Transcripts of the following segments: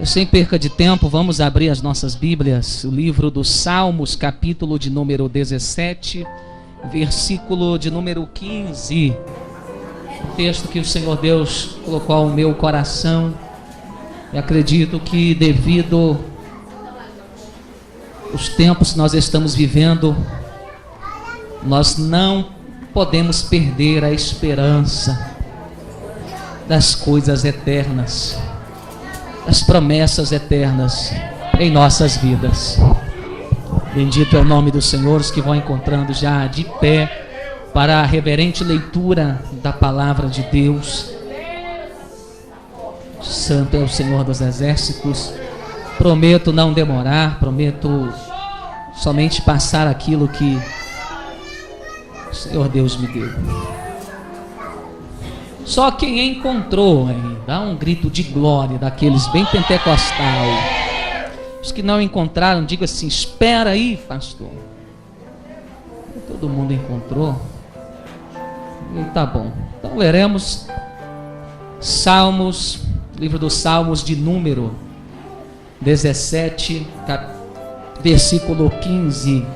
Sem perca de tempo, vamos abrir as nossas Bíblias, o livro dos Salmos, capítulo de número 17, versículo de número 15. O texto que o Senhor Deus colocou ao meu coração. E acredito que devido aos tempos que nós estamos vivendo, nós não podemos perder a esperança das coisas eternas, das promessas eternas em nossas vidas. Bendito é o nome do Senhor. Os que vão encontrando já de pé para a reverente leitura da palavra de Deus. Santo é o Senhor dos exércitos. Prometo não demorar, prometo somente passar aquilo que o Senhor Deus me deu. Só quem encontrou, dá um grito de glória daqueles bem pentecostal. Os que não encontraram, diga assim: espera aí, pastor. Todo mundo encontrou? E tá bom. Então leremos Salmos, livro dos Salmos de número 17, versículo 15.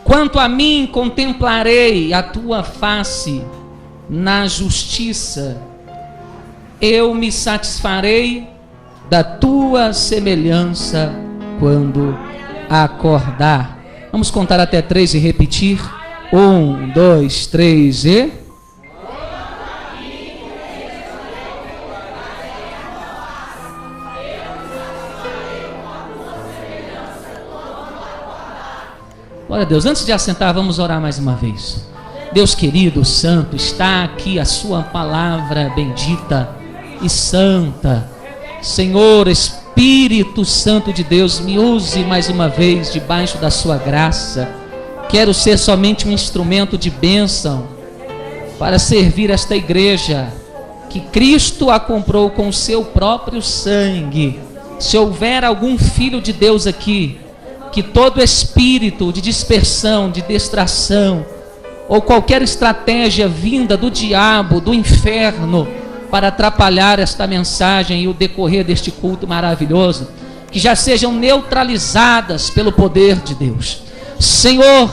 Quanto a mim, contemplarei a tua face na justiça, eu me satisfarei da tua semelhança quando acordar. Vamos contar até 3 e repetir. 1, 2, 3 e... Glória a Deus. Antes de assentar, vamos orar mais uma vez. Deus querido, santo, está aqui a sua palavra bendita e santa. Senhor, Espírito Santo de Deus, me use mais uma vez debaixo da sua graça. Quero ser somente um instrumento de bênção para servir esta igreja que Cristo a comprou com o seu próprio sangue. Se houver algum filho de Deus aqui, que todo espírito de dispersão, de distração, ou qualquer estratégia vinda do diabo, do inferno, para atrapalhar esta mensagem e o decorrer deste culto maravilhoso, que já sejam neutralizadas pelo poder de Deus. Senhor,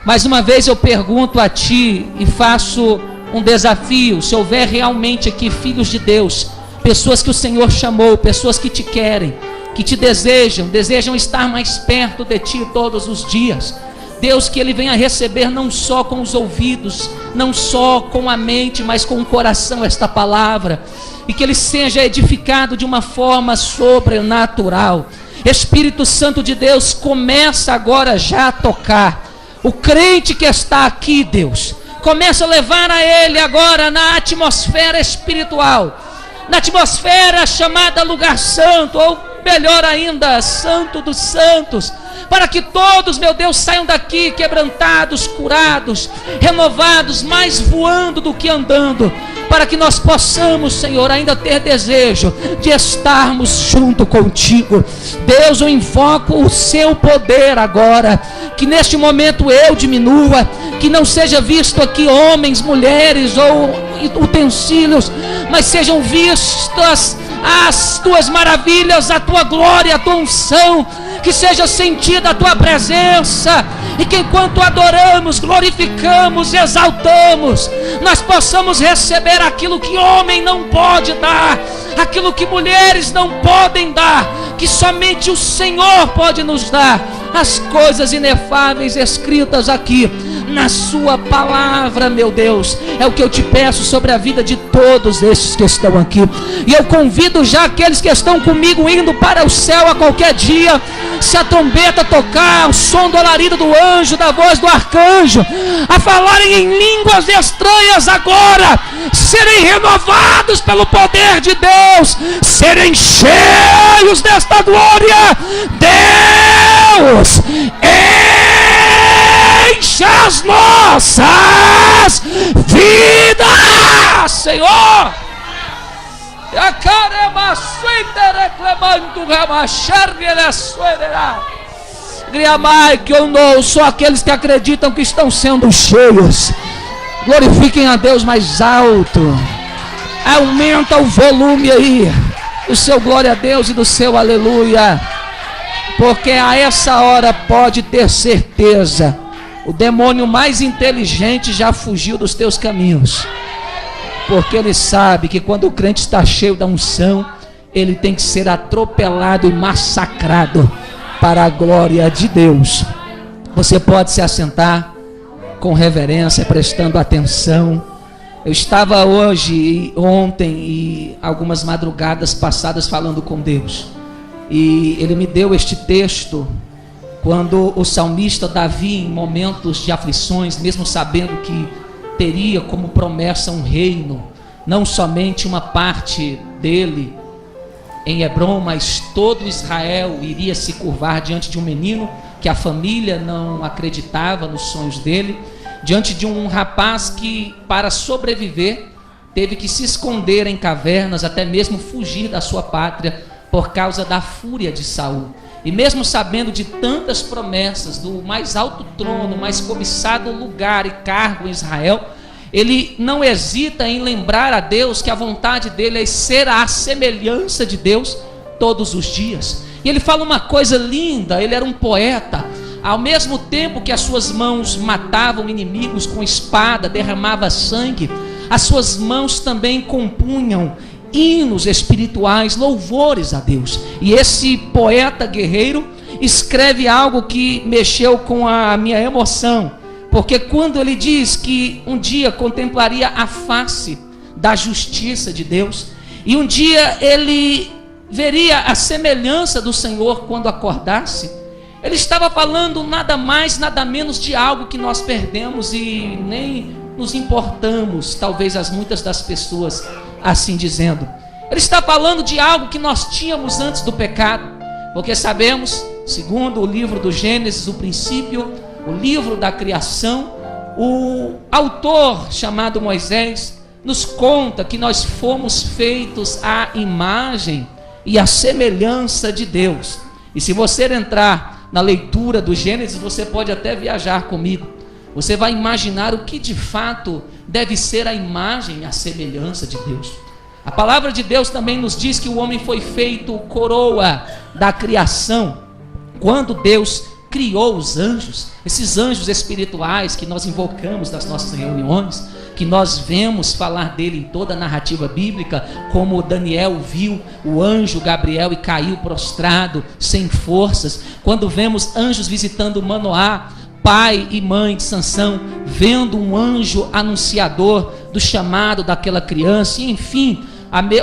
mais uma vez eu pergunto a Ti e faço um desafio: se houver realmente aqui filhos de Deus, pessoas que o Senhor chamou, pessoas que Te querem, que Te desejam estar mais perto de Ti todos os dias, Deus, que ele venha receber não só com os ouvidos, não só com a mente, mas com o coração esta palavra, e que ele seja edificado de uma forma sobrenatural. Espírito Santo de Deus, começa agora já a tocar o crente que está aqui, Deus. Começa a levar a ele agora na atmosfera espiritual, na atmosfera chamada lugar santo, ou melhor ainda, santo dos santos, para que todos, meu Deus, saiam daqui quebrantados, curados, renovados, mais voando do que andando, para que nós possamos, Senhor, ainda ter desejo de estarmos junto contigo. Deus, eu invoco o seu poder agora, que neste momento eu diminua, que não seja visto aqui homens, mulheres ou utensílios, mas sejam vistas as tuas maravilhas, a tua glória, a tua unção, que seja sentida a tua presença, e que enquanto adoramos, glorificamos, exaltamos, nós possamos receber aquilo que homem não pode dar, aquilo que mulheres não podem dar, que somente o Senhor pode nos dar, as coisas inefáveis escritas aqui na sua palavra, meu Deus. É o que eu te peço sobre a vida de todos estes que estão aqui, e eu convido já aqueles que estão comigo indo para o céu a qualquer dia, se a trombeta tocar, o som do alarido do anjo, da voz do arcanjo, a falarem em línguas estranhas agora, serem renovados pelo poder de Deus, serem cheios desta glória. Deus, encha as nossas vidas, Senhor. Griamai que eu não sou aqueles que acreditam que estão sendo cheios. Glorifiquem a Deus mais alto. Aumenta o volume aí. do seu glória a Deus e do seu aleluia. Porque a essa hora pode ter certeza, o demônio mais inteligente já fugiu dos teus caminhos. Porque ele sabe que quando o crente está cheio da unção, ele tem que ser atropelado e massacrado para a glória de Deus. Você pode se assentar com reverência, prestando atenção. Eu estava hoje, ontem e algumas madrugadas passadas falando com Deus. E Ele me deu este texto quando o salmista Davi, em momentos de aflições, mesmo sabendo que teria como promessa um reino, não somente uma parte dele em Hebrom, mas todo Israel iria se curvar diante de um menino que a família não acreditava nos sonhos dele, diante de um rapaz que, para sobreviver, teve que se esconder em cavernas, até mesmo fugir da sua pátria por causa da fúria de Saul. E mesmo sabendo de tantas promessas do mais alto trono, mais cobiçado lugar e cargo em Israel, ele não hesita em lembrar a Deus que a vontade dele é ser a semelhança de Deus todos os dias. E ele fala uma coisa linda, ele era um poeta. Ao mesmo tempo que as suas mãos matavam inimigos com espada, derramava sangue, as suas mãos também compunham hinos espirituais, louvores a Deus. E esse poeta guerreiro escreve algo que mexeu com a minha emoção, porque quando ele diz que um dia contemplaria a face da justiça de Deus, e um dia ele veria a semelhança do Senhor quando acordasse, ele estava falando nada mais, nada menos de algo que nós perdemos e nem nos importamos, talvez as muitas das pessoas assim dizendo. Ele está falando de algo que nós tínhamos antes do pecado, porque sabemos, segundo o livro do Gênesis, o princípio, o livro da criação, o autor chamado Moisés nos conta que nós fomos feitos à imagem e à semelhança de Deus. E se você entrar na leitura do Gênesis, você pode até viajar comigo. Você vai imaginar o que de fato deve ser a imagem e a semelhança de Deus. A palavra de Deus também nos diz que o homem foi feito coroa da criação. Quando Deus criou os anjos, esses anjos espirituais que nós invocamos nas nossas reuniões, que nós vemos falar dele em toda a narrativa bíblica, como Daniel viu o anjo Gabriel e caiu prostrado, sem forças. Quando vemos anjos visitando Manoá, pai e mãe de Sansão, vendo um anjo anunciador do chamado daquela criança, e enfim,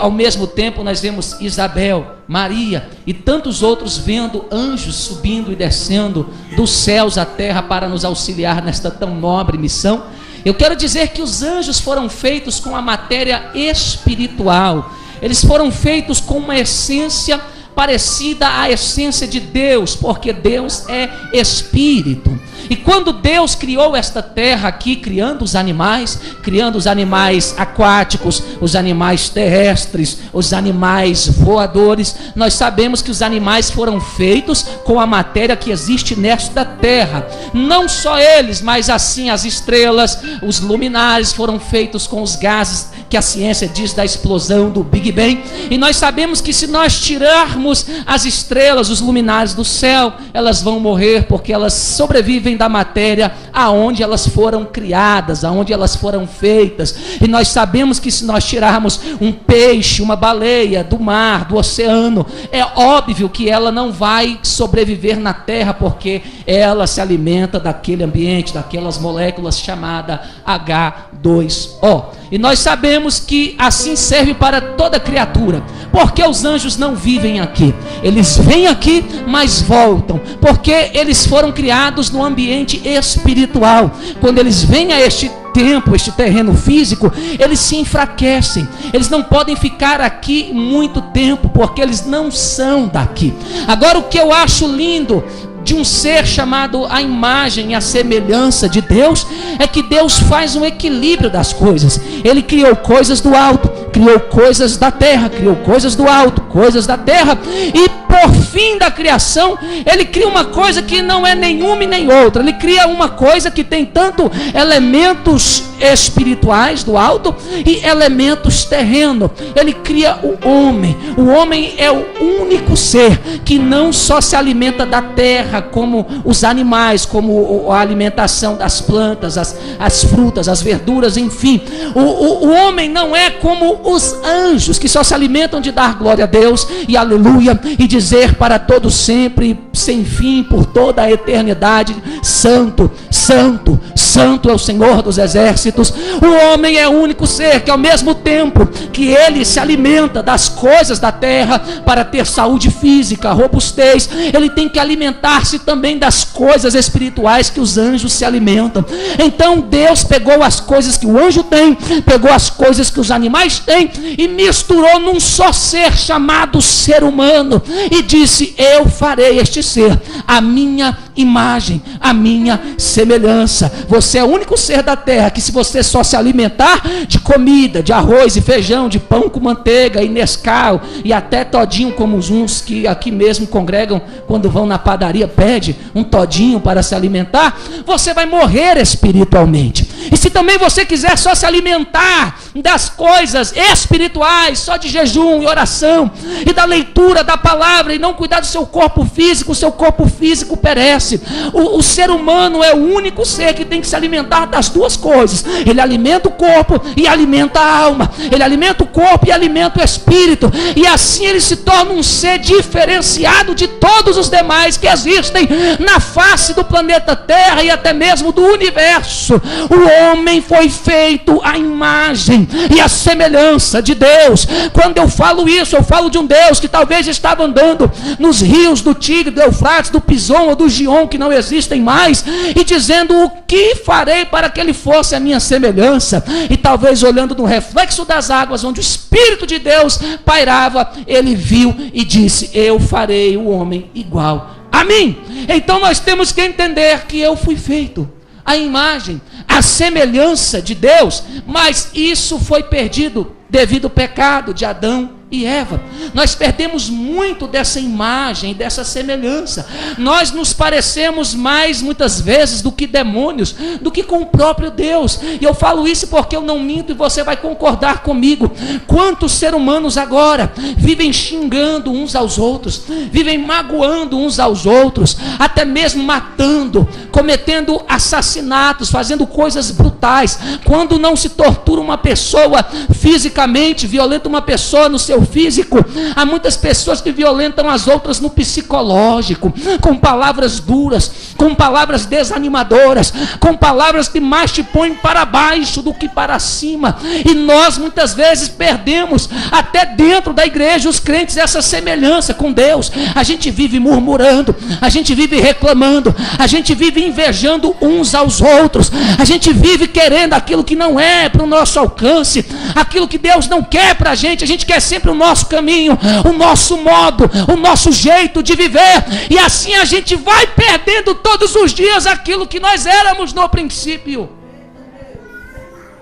ao mesmo tempo nós vemos Isabel, Maria e tantos outros vendo anjos subindo e descendo dos céus à terra para nos auxiliar nesta tão nobre missão. Eu quero dizer que os anjos foram feitos com a matéria espiritual, eles foram feitos com uma essência parecida à essência de Deus, porque Deus é espírito. E quando Deus criou esta terra aqui, criando os animais aquáticos, os animais terrestres, os animais voadores, nós sabemos que os animais foram feitos com a matéria que existe nesta terra. Não só eles, mas assim as estrelas, os luminares foram feitos com os gases que a ciência diz da explosão do Big Bang. E nós sabemos que se nós tirarmos as estrelas, os luminares do céu, elas vão morrer, porque elas sobrevivem da matéria aonde elas foram criadas, aonde elas foram feitas. E nós sabemos que se nós tirarmos um peixe, uma baleia do mar, do oceano, é óbvio que ela não vai sobreviver na terra, porque ela se alimenta daquele ambiente, daquelas moléculas chamada H2O. E nós sabemos que assim serve para toda criatura. Porque os anjos não vivem aqui, eles vêm aqui, mas voltam, porque eles foram criados no ambiente espiritual. Quando eles vêm a este tempo, este terreno físico, eles se enfraquecem, eles não podem ficar aqui muito tempo, porque eles não são daqui. Agora, o que eu acho lindo de um ser chamado a imagem e a semelhança de Deus, é que Deus faz um equilíbrio das coisas. Ele criou coisas do alto, criou coisas da terra, criou coisas do alto, coisas da terra, e por fim da criação, ele cria uma coisa que não é nenhuma e nem outra. Ele cria uma coisa que tem tanto elementos espirituais do alto e elementos terrenos. Ele cria o homem. O homem é o único ser que não só se alimenta da terra como os animais, como a alimentação das plantas, as frutas, as verduras, enfim. O homem não é como os anjos, que só se alimentam de dar glória a Deus e aleluia, e dizer para todos sempre, sem fim, por toda a eternidade: santo, santo, santo é o Senhor dos exércitos. O homem é o único ser que, ao mesmo tempo que ele se alimenta das coisas da terra para ter saúde física, robustez, ele tem que alimentar-se também das coisas espirituais que os anjos se alimentam. Então Deus pegou as coisas que o anjo tem, pegou as coisas que os animais têm e misturou num só ser chamado ser humano, e disse: eu farei este ser a minha imagem, a minha semelhança. Você é o único ser da terra que, se você só se alimentar de comida, de arroz e feijão, de pão com manteiga e Nescau e até todinho, como uns que aqui mesmo congregam, quando vão na padaria, pede um todinho para se alimentar, você vai morrer espiritualmente. E se também você quiser só se alimentar das coisas espirituais, só de jejum e oração e da leitura da palavra, e não cuidar do seu corpo físico, o seu corpo físico perece. O ser humano é o único ser que tem que se alimentar das duas coisas. Ele alimenta o corpo e alimenta a alma. Ele alimenta o corpo e alimenta o espírito. E assim ele se torna um ser diferenciado de todos os demais que existem na face do planeta Terra e até mesmo do universo. O homem foi feito à imagem e à semelhança de Deus. Quando eu falo isso, eu falo de um Deus que talvez estava andando nos rios do Tigre, do Eufrates, do Pison ou do Gion, que não existem mais, e dizendo: o que farei para que ele fosse a minha semelhança? E talvez olhando no reflexo das águas, onde o Espírito de Deus pairava, ele viu e disse: eu farei o homem igual a mim. Então nós temos que entender que eu fui feito à imagem, à semelhança de Deus, mas isso foi perdido devido ao pecado de Adão e Eva. Nós perdemos muito dessa imagem, dessa semelhança. Nós nos parecemos mais, muitas vezes, do que demônios, do que com o próprio Deus. E eu falo isso porque eu não minto, e você vai concordar comigo. Quantos seres humanos agora vivem xingando uns aos outros, vivem magoando uns aos outros, até mesmo matando, cometendo assassinatos, fazendo coisas brutais. Quando não se tortura uma pessoa fisicamente, violenta uma pessoa no seu físico, há muitas pessoas que violentam as outras no psicológico, com palavras duras, com palavras desanimadoras, com palavras que mais te põem para baixo do que para cima. E nós muitas vezes perdemos, até dentro da igreja, os crentes, essa semelhança com Deus. A gente vive murmurando, a gente vive reclamando, a gente vive invejando uns aos outros, a gente vive querendo aquilo que não é para o nosso alcance, aquilo que Deus não quer para a gente quer sempre o nosso caminho, o nosso modo, o nosso jeito de viver, e assim a gente vai perdendo todos os dias aquilo que nós éramos no princípio.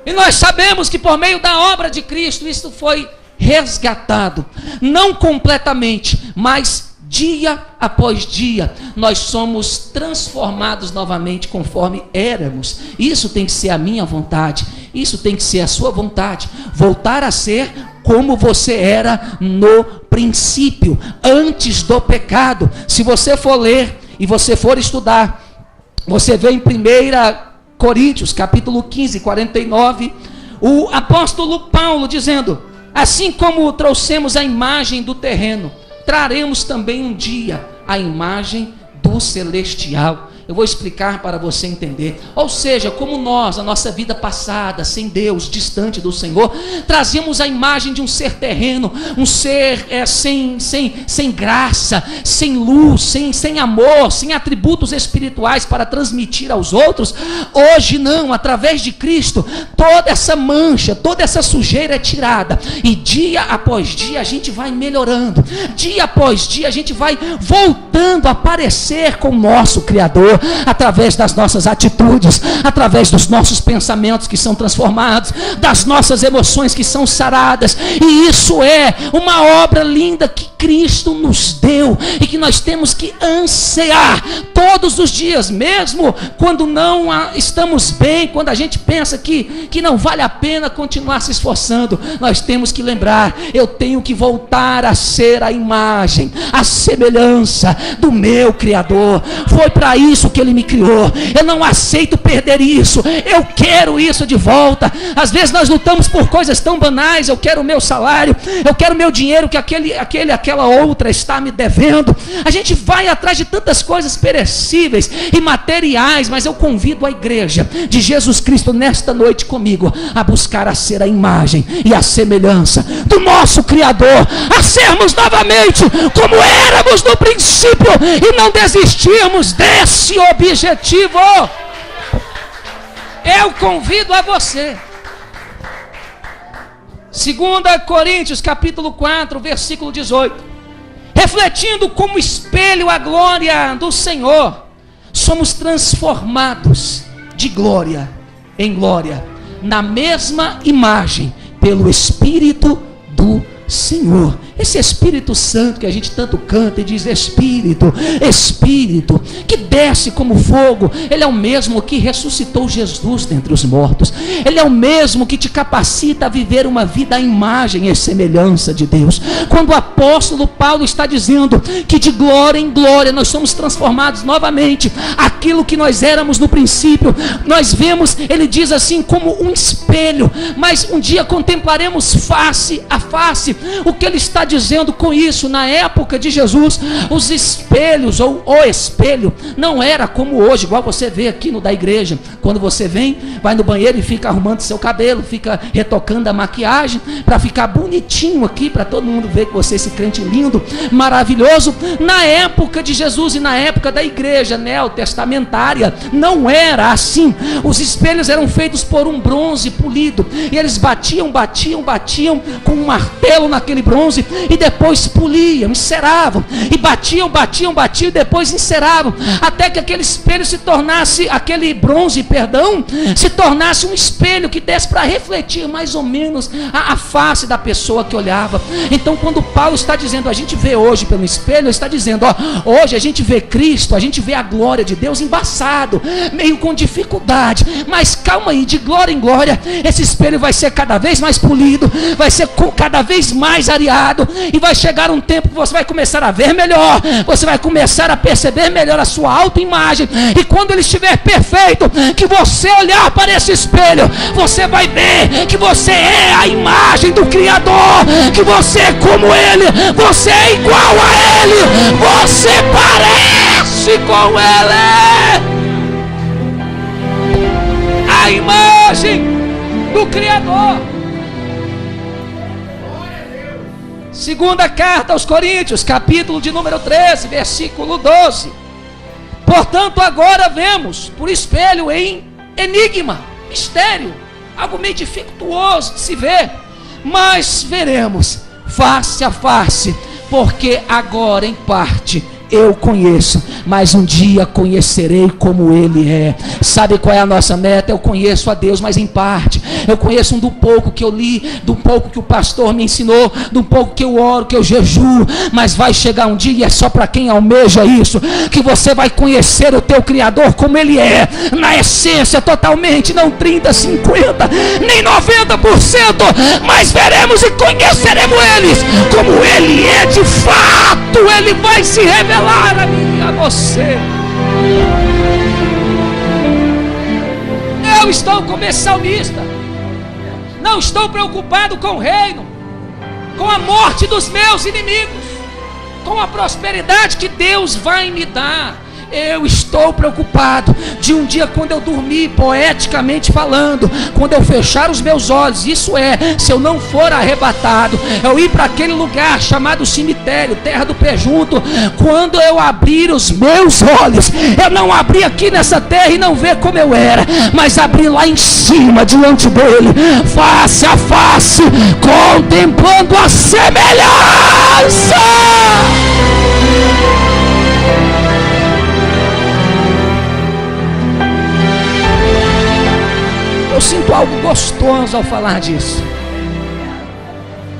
E nós sabemos que por meio da obra de Cristo isso foi resgatado, não completamente, mas dia após dia, nós somos transformados novamente conforme éramos. Isso tem que ser a minha vontade, isso tem que ser a sua vontade, voltar a ser como você era no princípio, antes do pecado. Se você for ler e você for estudar, você vê em 1 Coríntios, capítulo 15, 49, o apóstolo Paulo dizendo: assim como trouxemos a imagem do terreno, traremos também um dia a imagem do celestial. Eu vou explicar para você entender. Ou seja, como nós, a nossa vida passada, sem Deus, distante do Senhor, trazíamos a imagem de um ser terreno, um ser sem graça, sem luz, sem amor, sem atributos espirituais para transmitir aos outros. Hoje não, através de Cristo, toda essa mancha, toda essa sujeira é tirada, e dia após dia a gente vai melhorando, dia após dia a gente vai voltando a parecer com o nosso Criador. através das nossas atitudes, através dos nossos pensamentos que são transformados, das nossas emoções que são saradas. E isso é uma obra linda que Cristo nos deu e que nós temos que ansiar todos os dias, mesmo quando não estamos bem, quando a gente pensa que não vale a pena continuar se esforçando. Nós temos que lembrar: eu tenho que voltar a ser a imagem, a semelhança do meu Criador. Foi para isso que Ele me criou. Eu não aceito perder isso. Eu quero isso de volta. Às vezes nós lutamos por coisas tão banais. Eu quero o meu salário, eu quero o meu dinheiro que aquela outra está me devendo. A gente vai atrás de tantas coisas perecíveis e materiais, mas eu convido a igreja de Jesus Cristo nesta noite comigo a buscar a ser a imagem e a semelhança do nosso Criador, a sermos novamente como éramos no princípio e não desistirmos desse objetivo. Eu convido a você. 2 Coríntios capítulo 4, versículo 18: refletindo como espelho a glória do Senhor, somos transformados de glória em glória, na mesma imagem, pelo Espírito do Senhor. Esse Espírito Santo que a gente tanto canta e diz: Espírito, Espírito, que desce como fogo, Ele é o mesmo que ressuscitou Jesus dentre os mortos. Ele é o mesmo que te capacita a viver uma vida à imagem e semelhança de Deus. Quando o apóstolo Paulo está dizendo que de glória em glória nós somos transformados novamente, aquilo que nós éramos no princípio, nós vemos, ele diz assim, como um espelho, mas um dia contemplaremos face a face. O que ele está dizendo com isso? Na época de Jesus, os espelhos, ou o espelho, não era como hoje, igual você vê aqui no da igreja. Quando você vai no banheiro e fica arrumando seu cabelo, fica retocando a maquiagem, para ficar bonitinho aqui, para todo mundo ver que você é esse crente lindo, maravilhoso. Na época de Jesus e na época da igreja neotestamentária, não era assim. Os espelhos eram feitos por um bronze polido, e eles batiam com um martelo naquele bronze, e depois poliam, enceravam, e batiam, e depois enceravam, até que aquele espelho se tornasse, aquele bronze, se tornasse um espelho que desse para refletir mais ou menos a face da pessoa que olhava. Então, quando Paulo está dizendo, a gente vê hoje pelo espelho, ele está dizendo, hoje a gente vê Cristo, a gente vê a glória de Deus embaçado, meio com dificuldade, mas calma aí, de glória em glória, esse espelho vai ser cada vez mais polido, vai ser cada vez mais areado, e vai chegar um tempo que você vai começar a ver melhor, você vai começar a perceber melhor a sua autoimagem, e quando ele estiver perfeito, que você olhar para esse espelho, você vai ver que você é a imagem do Criador, que você é como Ele, você é igual a Ele, você parece com Ele, a imagem do Criador. Segunda carta aos Coríntios, capítulo de número 13, versículo 12. Portanto, agora vemos por espelho em enigma, mistério, algo meio dificultuoso de se ver, mas veremos face a face, porque agora em parte eu conheço, mas um dia conhecerei como Ele é. Sabe qual é a nossa meta? Eu conheço a Deus, mas em parte. Eu conheço do pouco que eu li, do pouco que o pastor me ensinou, do pouco que eu oro, que eu jejuo, mas vai chegar um dia, e é só para quem almeja isso, que você vai conhecer o teu Criador como Ele é, na essência totalmente, não 30, 50, nem 90%, mas veremos e conheceremos Ele como Ele é de fato. Ele vai se revelar a mim e a você. Eu estou como esse salmista, não estou preocupado com o reino, com a morte dos meus inimigos, com a prosperidade que Deus vai me dar. Eu estou preocupado de um dia, quando eu dormir, poeticamente falando, quando eu fechar os meus olhos, isso é, se eu não for arrebatado, eu ir para aquele lugar chamado cemitério, terra do pejunto, quando eu abrir os meus olhos, eu não abrir aqui nessa terra e não ver como eu era, mas abrir lá em cima, diante dele, face a face, contemplando a semelhança. gostoso ao falar disso.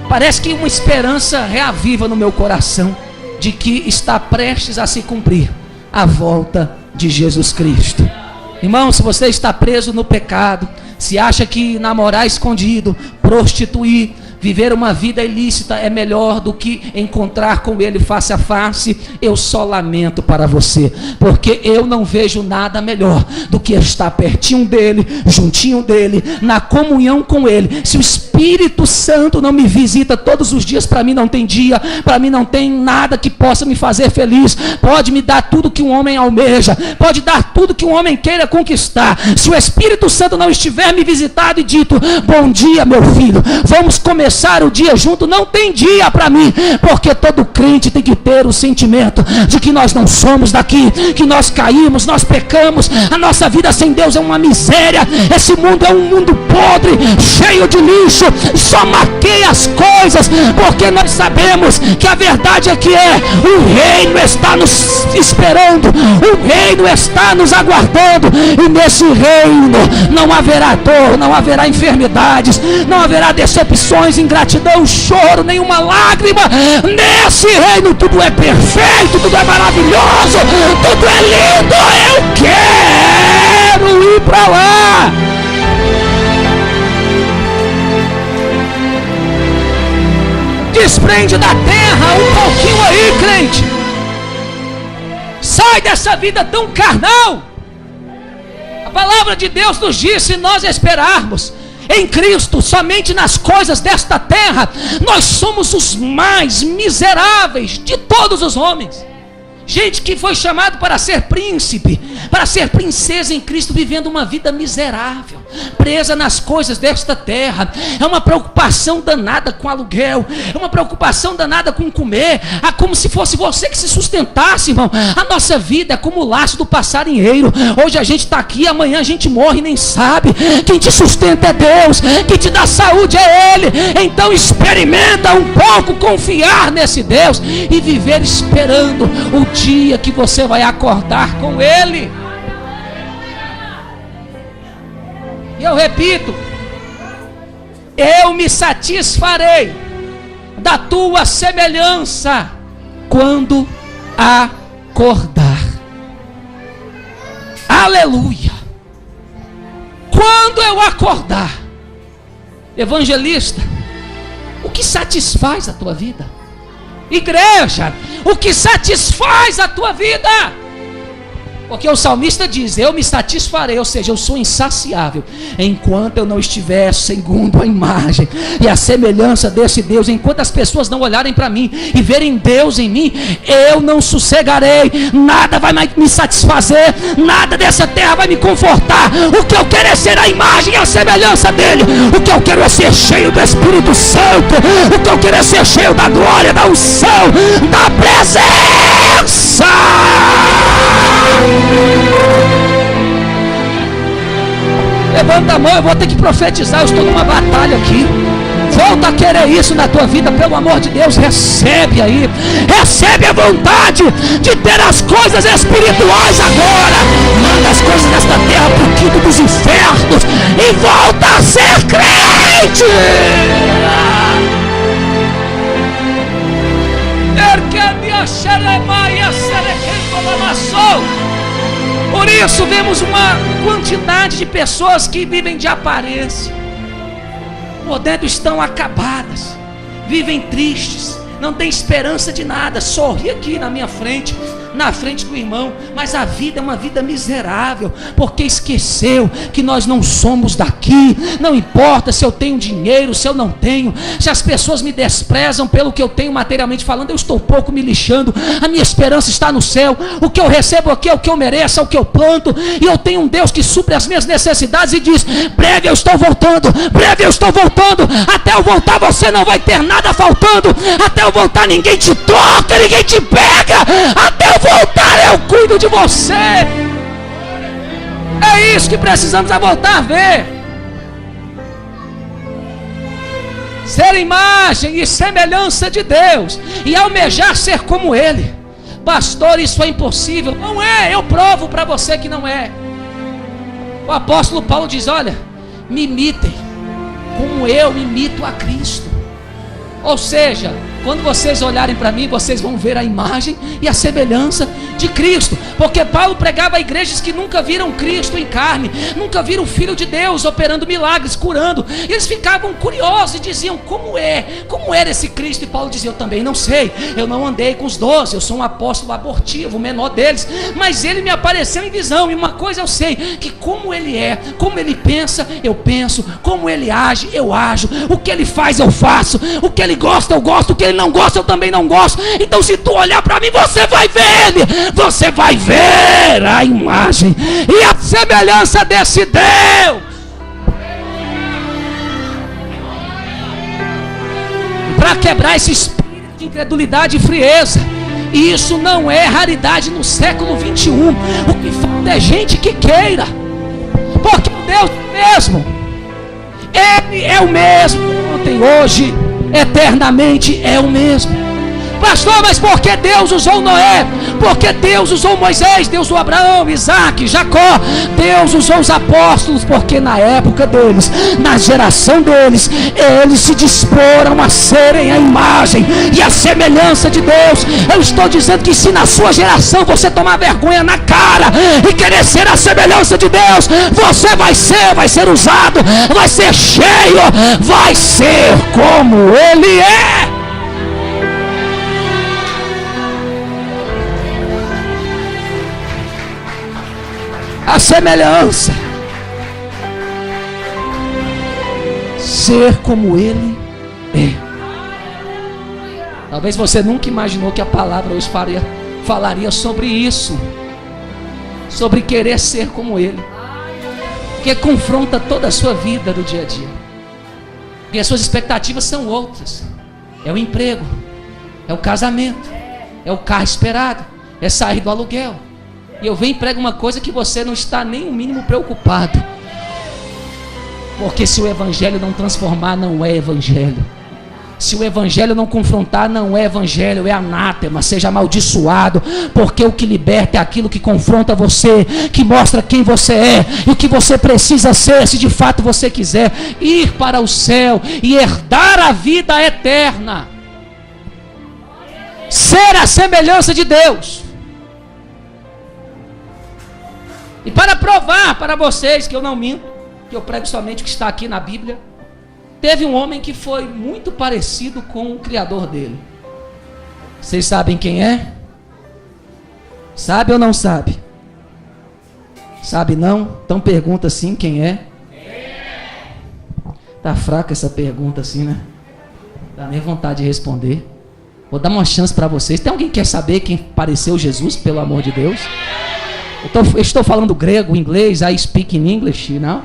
Parece que uma esperança reaviva no meu coração de que está prestes a se cumprir a volta de Jesus Cristo. Irmão, se você está preso no pecado, se acha que namorar escondido, prostituir, viver uma vida ilícita é melhor do que encontrar com Ele face a face, eu só lamento para você, porque eu não vejo nada melhor do que estar pertinho dEle, juntinho dEle, na comunhão com Ele. Se o Espírito Santo não me visita todos os dias, para mim não tem dia, para mim não tem nada que possa me fazer feliz. Pode me dar tudo que um homem almeja, pode dar tudo que um homem queira conquistar. Se o Espírito Santo não estiver me visitado e dito: bom dia, meu filho, vamos começar o dia junto, não tem dia para mim, porque todo crente tem que ter o sentimento de que nós não somos daqui, que nós caímos, nós pecamos, a nossa vida sem Deus é uma miséria, esse mundo é um mundo podre, cheio de lixo, só maqueia as coisas, porque nós sabemos que a verdade é que o reino está nos esperando, o reino está nos aguardando, e nesse reino não haverá dor, não haverá enfermidades, não haverá decepções, ingratidão, choro, nenhuma lágrima. Nesse reino tudo é perfeito, tudo é maravilhoso, tudo é lindo. Eu quero ir para lá. Desprende da terra um pouquinho aí, crente. Sai dessa vida tão carnal. A palavra de Deus nos diz: se nós esperarmos em Cristo somente nas coisas desta terra, nós somos os mais miseráveis de todos os homens. Gente que foi chamado para ser príncipe, para ser princesa em Cristo, vivendo uma vida miserável, presa nas coisas desta terra. É uma preocupação danada com aluguel, é uma preocupação danada com comer, é como se fosse você que se sustentasse, irmão. A nossa vida é como o laço do passarinheiro. Hoje a gente está aqui, amanhã a gente morre e nem sabe. Quem te sustenta é Deus, quem te dá saúde é Ele. Então experimenta um pouco confiar nesse Deus e viver esperando o dia que você vai acordar com Ele. E eu repito: eu me satisfarei da tua semelhança quando acordar. Aleluia. Quando eu acordar. Evangelista, o que satisfaz a tua vida? Igreja, o que satisfaz a tua vida? Porque o salmista diz: eu me satisfarei, ou seja, eu sou insaciável, enquanto eu não estiver segundo a imagem e a semelhança desse Deus. Enquanto as pessoas não olharem para mim e verem Deus em mim, eu não sossegarei. Nada vai me satisfazer, nada dessa terra vai me confortar. O que eu quero é ser a imagem e a semelhança dele. O que eu quero é ser cheio do Espírito Santo. O que eu quero é ser cheio da glória, da unção, da presença. Levanta a mão, eu vou ter que profetizar. Eu estou numa batalha aqui. Volta a querer isso na tua vida, pelo amor de Deus. Recebe aí, recebe a vontade de ter as coisas espirituais agora. Manda as coisas desta terra para o quinto dos infernos e volta a ser crente. Por isso vemos uma quantidade de pessoas que vivem de aparência, por dentro estão acabadas, vivem tristes, não tem esperança de nada. Sorri aqui na minha frente, na frente do irmão, mas a vida é uma vida miserável, porque esqueceu que nós não somos daqui. Não importa se eu tenho dinheiro, se eu não tenho, se as pessoas me desprezam pelo que eu tenho materialmente falando, eu estou pouco me lixando. A minha esperança está no céu. O que eu recebo aqui é o que eu mereço, é o que eu planto, e eu tenho um Deus que supre as minhas necessidades e diz: breve eu estou voltando, breve eu estou voltando. Até eu voltar você não vai ter nada faltando. Até eu voltar ninguém te toca, ninguém te pega. Até eu voltar eu cuido de você. É isso que precisamos voltar a ver. Ser imagem e semelhança de Deus e almejar ser como Ele. Pastor, isso é impossível. Não é, eu provo para você que não é. O apóstolo Paulo diz: olha, me imitem como eu imito a Cristo. Ou seja, quando vocês olharem para mim, vocês vão ver a imagem e a semelhança de Cristo. Porque Paulo pregava a igrejas que nunca viram Cristo em carne, nunca viram o Filho de Deus operando milagres, curando. E eles ficavam curiosos e diziam: como era esse Cristo? E Paulo dizia: eu também não sei, eu não andei com os 12, eu sou um apóstolo abortivo, o menor deles, mas ele me apareceu em visão. E uma coisa eu sei, que como ele é, como ele pensa, eu penso, como ele age, eu ajo, o que ele faz eu faço, o que ele gosta eu gosto, o que ele não gosta eu também não gosto. Então se tu olhar para mim, você vai ver ele, você vai ver a imagem e a semelhança desse Deus. Para quebrar esse espírito de incredulidade e frieza. E isso não é raridade no século 21. O que falta é gente que queira, porque Deus é mesmo, Ele é o mesmo ontem, hoje, eternamente é o mesmo. Pastor, mas por que Deus usou Noé? Porque Deus usou Moisés, Deus usou Abraão, Isaac, Jacó. Deus usou os apóstolos, porque na época deles, na geração deles, eles se disporam a serem a imagem e a semelhança de Deus. Eu estou dizendo que se na sua geração você tomar vergonha na cara e querer ser a semelhança de Deus, você vai ser usado, vai ser cheio, vai ser como Ele é. A semelhança, ser como Ele é. Talvez você nunca imaginou que a palavra hoje falaria sobre isso, sobre querer ser como Ele, que confronta toda a sua vida do dia a dia, porque as suas expectativas são outras. É o emprego, é o casamento, é o carro esperado, é sair do aluguel. E eu venho e prego uma coisa que você não está nem o mínimo preocupado. Porque se o evangelho não transformar, não é evangelho. Se o evangelho não confrontar, não é evangelho, é anátema. Seja amaldiçoado, porque o que liberta é aquilo que confronta você, que mostra quem você é e o que você precisa ser, se de fato você quiser ir para o céu e herdar a vida eterna. Ser a semelhança de Deus. E para provar para vocês que eu não minto, que eu prego somente o que está aqui na Bíblia, teve um homem que foi muito parecido com o Criador dele. Vocês sabem quem é? Sabe ou não sabe? Sabe não? Então pergunta assim, quem é? Tá fraca essa pergunta assim, né? Dá nem vontade de responder. Vou dar uma chance para vocês. Tem alguém que quer saber quem pareceu Jesus, pelo amor de Deus? Eu estou falando grego, inglês, I speak in English, não?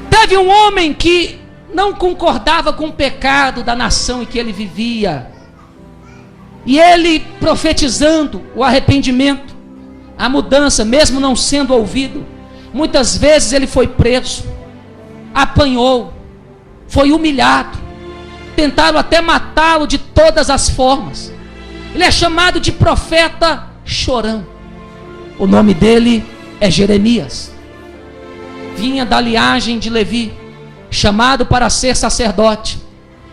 Teve um homem que não concordava com o pecado da nação em que ele vivia. E ele profetizando o arrependimento, a mudança, mesmo não sendo ouvido. Muitas vezes ele foi preso, apanhou, foi humilhado. Tentaram até matá-lo de todas as formas. Ele é chamado de profeta chorão. O nome dele é Jeremias. Vinha da linhagem de Levi, chamado para ser sacerdote.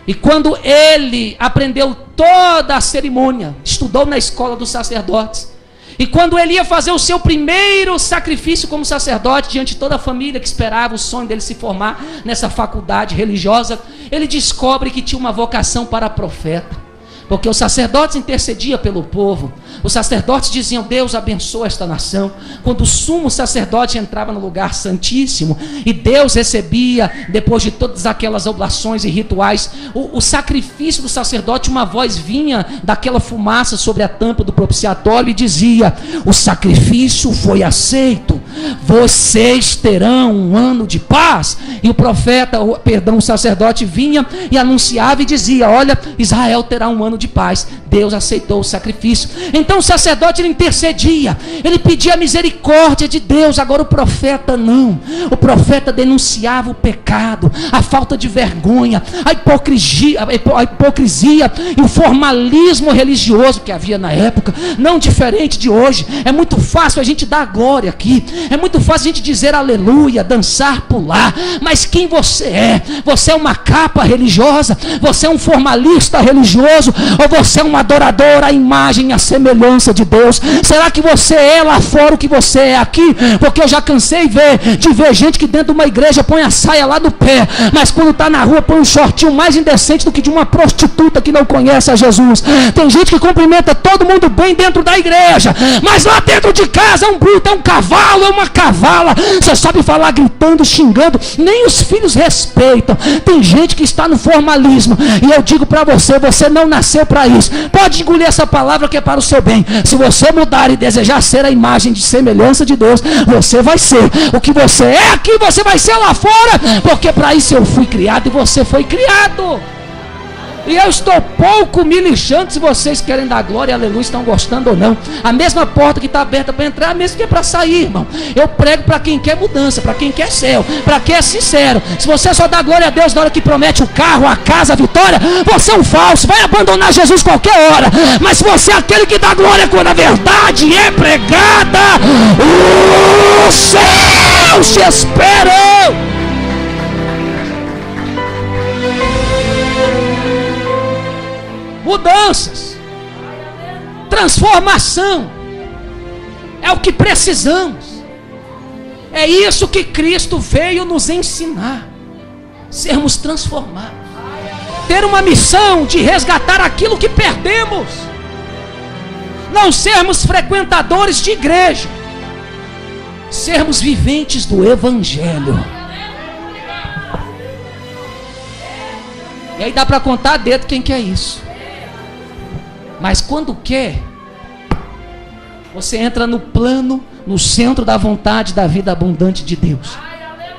E quando ele aprendeu toda a cerimônia, estudou na escola dos sacerdotes, e quando ele ia fazer o seu primeiro sacrifício como sacerdote, diante de toda a família que esperava o sonho dele se formar nessa faculdade religiosa, ele descobre que tinha uma vocação para profeta. Porque os sacerdotes intercediam pelo povo. Os sacerdotes diziam: Deus abençoa esta nação. Quando o sumo sacerdote entrava no lugar santíssimo, e Deus recebia, depois de todas aquelas oblações e rituais, o sacrifício do sacerdote, uma voz vinha daquela fumaça sobre a tampa do propiciatório e dizia: o sacrifício foi aceito, vocês terão um ano de paz. E o sacerdote vinha e anunciava e dizia: olha, Israel terá um ano de paz. Deus aceitou o sacrifício. Então o sacerdote, ele intercedia, ele pedia a misericórdia de Deus. Agora o profeta não. O profeta denunciava o pecado, a falta de vergonha, a hipocrisia e o formalismo religioso que havia na época, não diferente de hoje. É muito fácil a gente dar glória aqui, é muito fácil a gente dizer aleluia, dançar, pular, mas quem você é? Você é uma capa religiosa? Você é um formalista religioso? Ou você é um adorador à imagem e à semelhança de Deus? Será que você é lá fora o que você é aqui? Porque eu já cansei de ver gente que dentro de uma igreja põe a saia lá do pé, mas quando está na rua põe um shortinho mais indecente do que de uma prostituta que não conhece a Jesus. Tem gente que cumprimenta todo mundo bem dentro da igreja, mas lá dentro de casa é um bruto, é um cavalo, é uma cavala. Você sabe falar gritando, xingando, nem os filhos respeitam. Tem gente que está no formalismo, e eu digo para você, você não nasceu para isso. Pode engolir essa palavra que é para o seu bem. Se você mudar e desejar ser a imagem de semelhança de Deus, você vai ser o que você é aqui, você vai ser lá fora, porque para isso eu fui criado e você foi criado. E eu estou pouco me lixando se vocês querem dar glória, aleluia, estão gostando ou não. A mesma porta que está aberta para entrar, a mesma que é para sair, irmão. Eu prego para quem quer mudança, para quem quer céu, para quem é sincero. Se você só dá glória a Deus na hora que promete o carro, a casa, a vitória, você é um falso, vai abandonar Jesus qualquer hora. Mas se você é aquele que dá glória quando a verdade é pregada, os céus te esperam. Mudanças, transformação, é o que precisamos. É isso que Cristo veio nos ensinar: sermos transformados, ter uma missão de resgatar aquilo que perdemos, não sermos frequentadores de igreja, sermos viventes do Evangelho. E aí dá para contar a dedo quem quer isso. Mas quando quer, você entra no plano, no centro da vontade da vida abundante de Deus.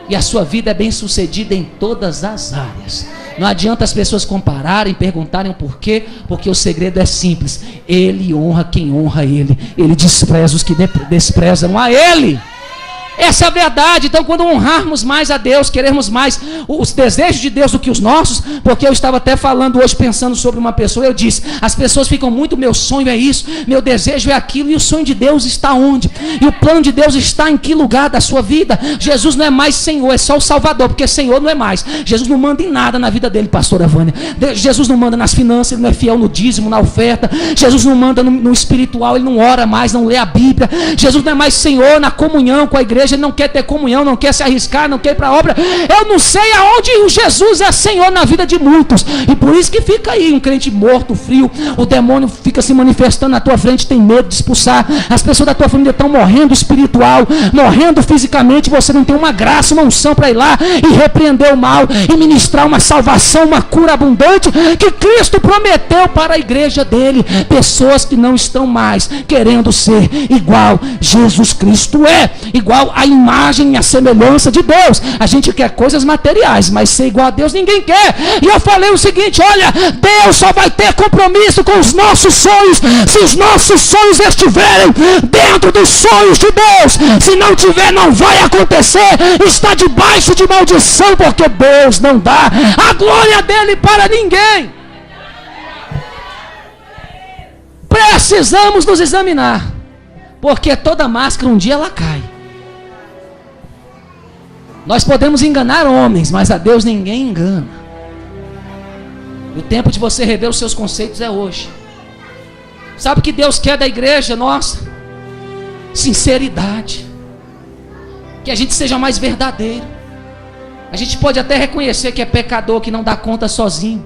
E a sua vida é bem sucedida em todas as áreas. Não adianta as pessoas compararem, perguntarem o porquê, porque o segredo é simples: Ele honra quem honra Ele, Ele despreza os que desprezam a Ele. Essa é a verdade. Então, quando honrarmos mais a Deus, queremos mais os desejos de Deus do que os nossos, porque eu estava até falando hoje, pensando sobre uma pessoa, eu disse, as pessoas ficam muito, meu sonho é isso, meu desejo é aquilo, e o sonho de Deus está onde? E o plano de Deus está em que lugar da sua vida? Jesus não é mais Senhor, é só o Salvador, porque Senhor não é mais. Jesus não manda em nada na vida dele, pastora Vânia. Jesus não manda nas finanças, ele não é fiel no dízimo, na oferta. Jesus não manda no espiritual, ele não ora mais, não lê a Bíblia. Jesus não é mais Senhor na comunhão com a igreja, ele não quer ter comunhão, não quer se arriscar, não quer ir para a obra. Eu não sei aonde o Jesus é Senhor na vida de muitos, e por isso que fica aí um crente morto, frio, o demônio fica se manifestando na tua frente, tem medo de expulsar, as pessoas da tua família estão morrendo espiritual, morrendo fisicamente, você não tem uma graça, uma unção para ir lá e repreender o mal, e ministrar uma salvação, uma cura abundante, que Cristo prometeu para a igreja dele. Pessoas que não estão mais querendo ser igual Jesus Cristo é, igual a imagem e a semelhança de Deus. A gente quer coisas materiais, mas ser igual a Deus ninguém quer. E eu falei o seguinte: olha, Deus só vai ter compromisso com os nossos sonhos se os nossos sonhos estiverem dentro dos sonhos de Deus. Se não tiver, não vai acontecer. Está debaixo de maldição, porque Deus não dá a glória dele para ninguém. Precisamos nos examinar, porque toda máscara um dia ela cai. Nós podemos enganar homens, mas a Deus ninguém engana. O tempo de você rever os seus conceitos é hoje. Sabe o que Deus quer da igreja nossa? Sinceridade. Que a gente seja mais verdadeiro. A gente pode até reconhecer que é pecador, que não dá conta sozinho,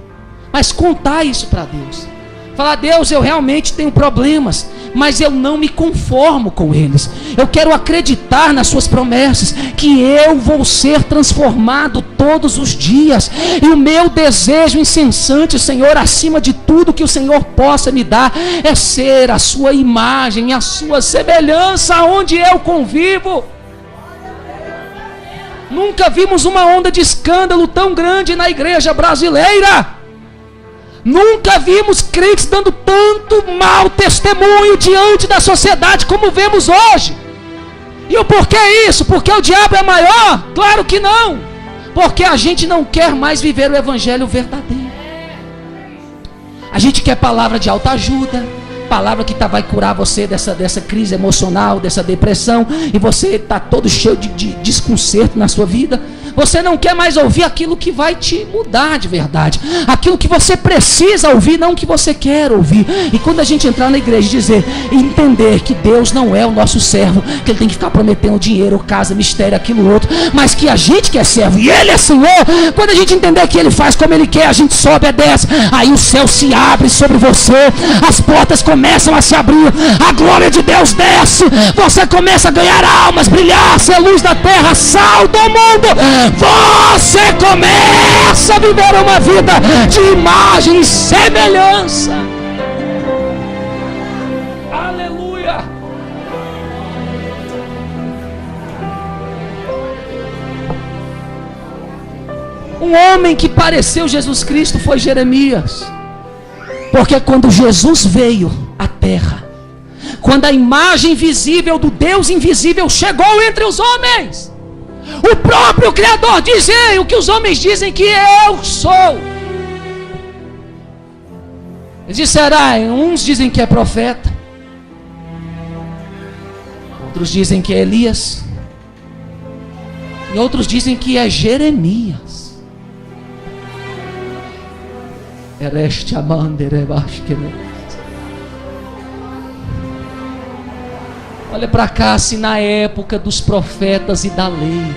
mas contar isso para Deus. Falar: Deus, eu realmente tenho problemas, mas eu não me conformo com eles. Eu quero acreditar nas suas promessas, que eu vou ser transformado todos os dias. E o meu desejo incessante, Senhor, acima de tudo que o Senhor possa me dar, é ser a sua imagem, a sua semelhança onde eu convivo. Nunca vimos uma onda de escândalo tão grande na igreja brasileira. Nunca vimos crentes dando tanto mau testemunho diante da sociedade como vemos hoje. E o porquê isso? Porque o diabo é maior? Claro que não. Porque a gente não quer mais viver o evangelho verdadeiro. A gente quer palavra de autoajuda, palavra que vai curar você dessa crise emocional, dessa depressão, e você está todo cheio de desconcerto na sua vida. Você não quer mais ouvir aquilo que vai te mudar de verdade, aquilo que você precisa ouvir, não o que você quer ouvir. E quando a gente entrar na igreja e dizer, entender que Deus não é o nosso servo, que Ele tem que ficar prometendo dinheiro, casa, mistério, aquilo outro, mas que a gente que é servo e Ele é Senhor, quando a gente entender que Ele faz como Ele quer, a gente só obedece, aí o céu se abre sobre você, as portas começam a se abrir, a glória de Deus desce, você começa a ganhar almas, brilhar, ser luz da terra, sal do mundo. Você começa a viver uma vida de imagem e semelhança. Aleluia. Um homem que pareceu Jesus Cristo foi Jeremias. Porque quando Jesus veio à terra, quando a imagem visível do Deus invisível chegou entre os homens, o próprio Criador diz: ei, o que os homens dizem que eu sou. Eles disseram, uns dizem que é profeta, outros dizem que é Elias, e outros dizem que é Jeremias. Olha para cá, se na época dos profetas e da lei,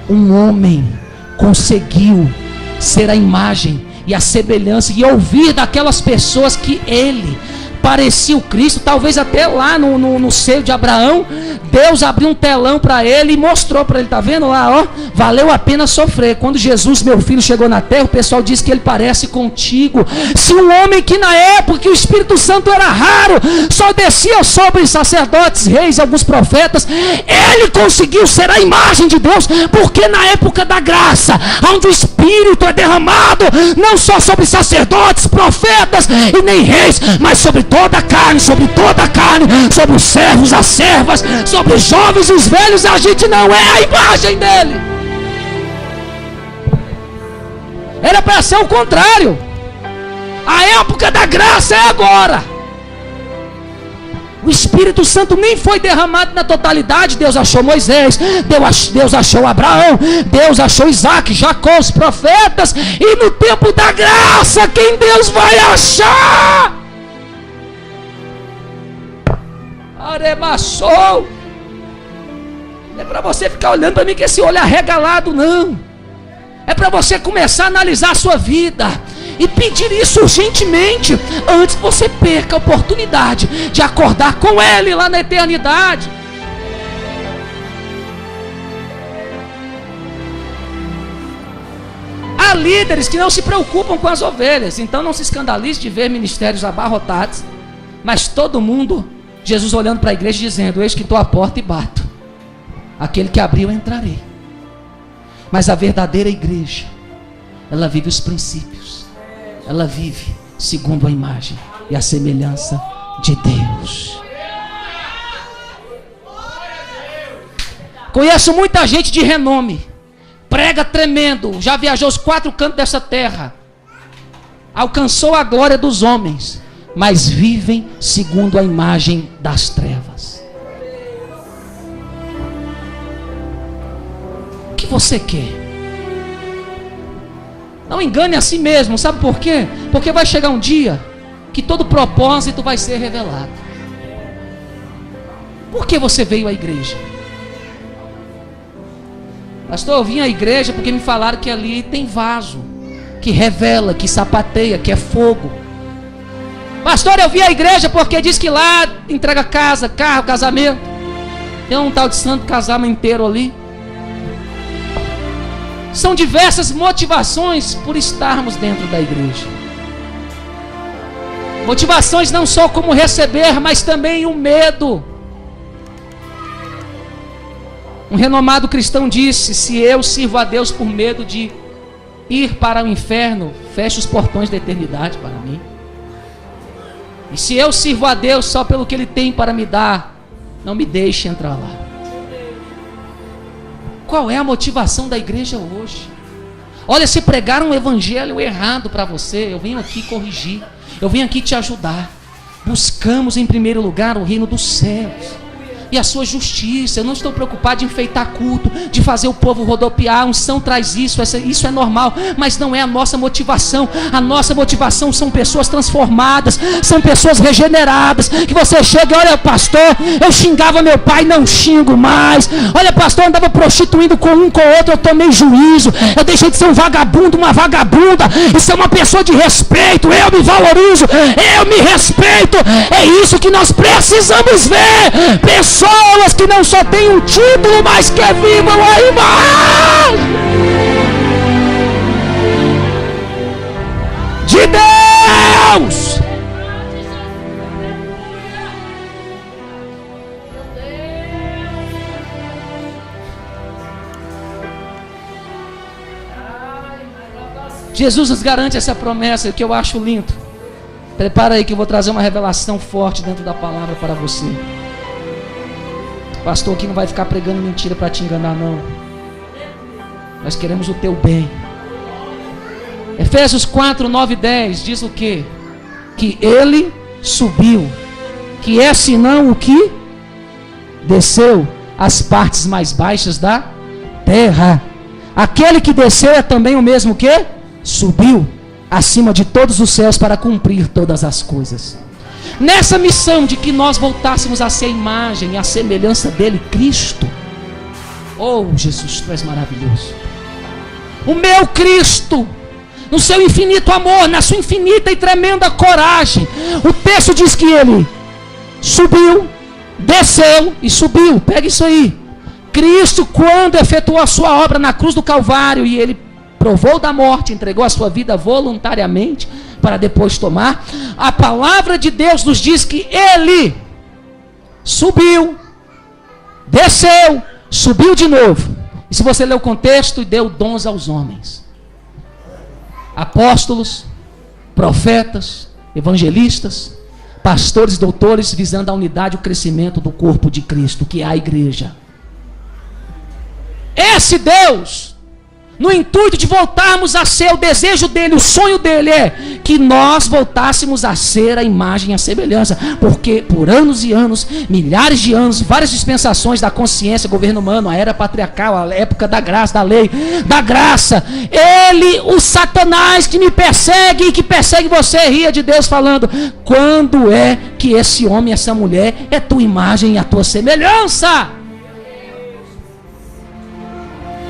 um homem conseguiu ser a imagem e a semelhança e ouvir daquelas pessoas que ele parecia o Cristo, talvez até lá no seio de Abraão, Deus abriu um telão para ele e mostrou para ele, tá vendo lá, ó, valeu a pena sofrer. Quando Jesus, meu filho, chegou na terra, o pessoal diz que ele parece contigo. Se um homem que na época que o Espírito Santo era raro, só descia sobre sacerdotes, reis, alguns profetas, ele conseguiu ser a imagem de Deus, porque na época da graça, onde o Espírito é derramado, não só sobre sacerdotes, profetas e nem reis, mas sobre toda a carne, sobre os servos, as servas, sobre os jovens e os velhos, a gente não é a imagem dele. Era para ser o contrário. A época da graça é agora. O Espírito Santo nem foi derramado na totalidade. Deus achou Moisés, Deus achou Abraão, Deus achou Isaac, Jacó, os profetas. E no tempo da graça, quem Deus vai achar? Aremassou. Não é para você ficar olhando para mim com esse olho arregalado, não. É para você começar a analisar a sua vida e pedir isso urgentemente, antes que você perca a oportunidade de acordar com Ele lá na eternidade. Há líderes que não se preocupam com as ovelhas, então não se escandalize de ver ministérios abarrotados, mas todo mundo, Jesus olhando para a igreja dizendo: eis que estou à porta e bato, aquele que abriu eu entrarei. Mas a verdadeira igreja, ela vive os princípios, ela vive segundo a imagem e a semelhança de Deus. Conheço muita gente de renome, prega tremendo, já viajou os 4 cantos dessa terra, alcançou a glória dos homens, mas vivem segundo a imagem das trevas. O que você quer? Não engane a si mesmo, sabe por quê? Porque vai chegar um dia que todo propósito vai ser revelado. Por que você veio à igreja? Pastor, eu vim à igreja porque me falaram que ali tem vaso, que revela, que sapateia, que é fogo. Pastor, eu vim à igreja porque diz que lá entrega casa, carro, casamento. Tem um tal de santo casamenteiro ali. São diversas motivações por estarmos dentro da igreja. Motivações não só como receber, mas também o medo. Um renomado cristão disse: se eu sirvo a Deus por medo de ir para o inferno, feche os portões da eternidade para mim. E se eu sirvo a Deus só pelo que Ele tem para me dar, não me deixe entrar lá. Qual é a motivação da igreja hoje? Olha, se pregaram um evangelho errado para você, eu venho aqui corrigir, eu venho aqui te ajudar. Buscamos em primeiro lugar o reino dos céus e a sua justiça. Eu não estou preocupado em enfeitar culto, de fazer o povo rodopiar. A unção traz isso é normal, mas não é a nossa motivação. A nossa motivação são pessoas transformadas, são pessoas regeneradas, que você chega e olha, pastor, eu xingava meu pai, não xingo mais. Olha, pastor, eu andava prostituindo com um, com outro, eu tomei juízo, eu deixei de ser um vagabundo, uma vagabunda, isso é uma pessoa de respeito, eu me valorizo, eu me respeito. É isso que nós precisamos ver. Pessoas que não só têm um título, mas que vivam a imagem de Deus. Jesus nos garante essa promessa, que eu acho lindo. Prepara aí que eu vou trazer uma revelação forte dentro da palavra para você. Pastor aqui não vai ficar pregando mentira para te enganar, não. Nós queremos o teu bem. Efésios 4, 9 e 10 diz o quê? Que ele subiu, que é senão o que? Desceu às partes mais baixas da terra. Aquele que desceu é também o mesmo que subiu acima de todos os céus para cumprir todas as coisas. Nessa missão de que nós voltássemos a ser a imagem e a semelhança dele, Cristo. Oh, Jesus, tu és maravilhoso. O meu Cristo, no seu infinito amor, na sua infinita e tremenda coragem. O texto diz que ele subiu, desceu e subiu. Pega isso aí. Cristo, quando efetuou a sua obra na cruz do Calvário e ele provou da morte, entregou a sua vida voluntariamente para depois tomar, a palavra de Deus nos diz que ele subiu, desceu, subiu de novo. E se você ler o contexto, deu dons aos homens, apóstolos, profetas, evangelistas, pastores, doutores, visando a unidade e o crescimento do corpo de Cristo, que é a igreja. Esse Deus, no intuito de voltarmos a ser o desejo dele, o sonho dele é que nós voltássemos a ser a imagem e a semelhança, porque por anos e anos, milhares de anos, várias dispensações da consciência, governo humano, a era patriarcal, a época da graça, da lei, da graça, ele, o Satanás que me persegue e que persegue você, ria de Deus falando, quando é que esse homem, essa mulher é tua imagem e a tua semelhança?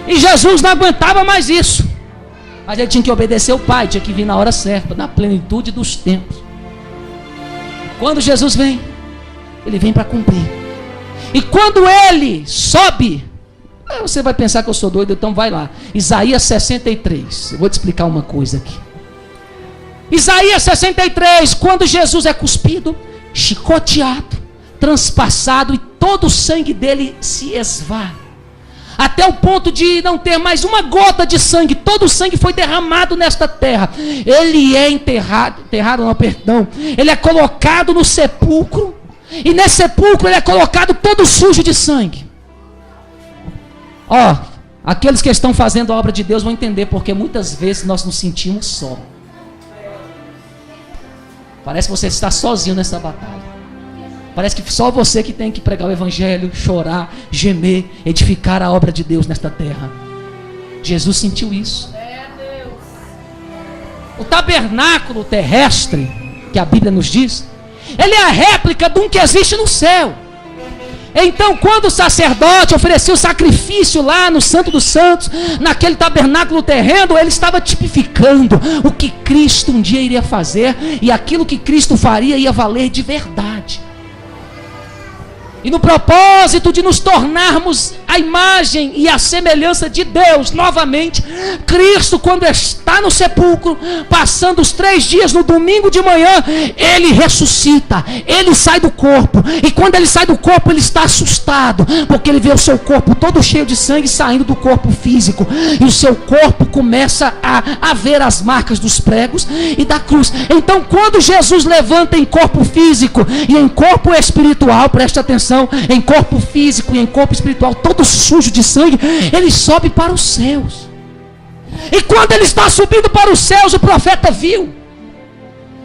E Jesus não aguentava mais isso. Mas ele tinha que obedecer o Pai, tinha que vir na hora certa, na plenitude dos tempos. Quando Jesus vem, ele vem para cumprir. E quando ele sobe, você vai pensar que eu sou doido, então vai lá. Isaías 63. Eu vou te explicar uma coisa aqui. Isaías 63, quando Jesus é cuspido, chicoteado, transpassado e todo o sangue dele se esvai. Até o ponto de não ter mais uma gota de sangue. Todo o sangue foi derramado nesta terra. Ele é ele é colocado no sepulcro. E nesse sepulcro ele é colocado todo sujo de sangue. Ó, aqueles que estão fazendo a obra de Deus vão entender, porque muitas vezes nós nos sentimos só. Parece que você está sozinho nessa batalha. Parece que só você que tem que pregar o evangelho, chorar, gemer, edificar a obra de Deus nesta terra. Jesus sentiu isso. O tabernáculo terrestre, que a Bíblia nos diz, ele é a réplica de um que existe no céu. Então, quando o sacerdote oferecia o sacrifício lá no Santo dos Santos, naquele tabernáculo terreno, ele estava tipificando o que Cristo um dia iria fazer, e aquilo que Cristo faria ia valer de verdade. E no propósito de nos tornarmos a imagem e a semelhança de Deus novamente, Cristo, quando está lá no sepulcro, passando os 3 dias no domingo de manhã, ele ressuscita, ele sai do corpo, e quando ele sai do corpo, ele está assustado, porque ele vê o seu corpo todo cheio de sangue saindo do corpo físico, e o seu corpo começa a ver as marcas dos pregos e da cruz. Então quando Jesus levanta em corpo físico e em corpo espiritual, preste atenção, em corpo físico e em corpo espiritual, todo sujo de sangue, ele sobe para os céus. E quando ele está subindo para os céus, o profeta viu.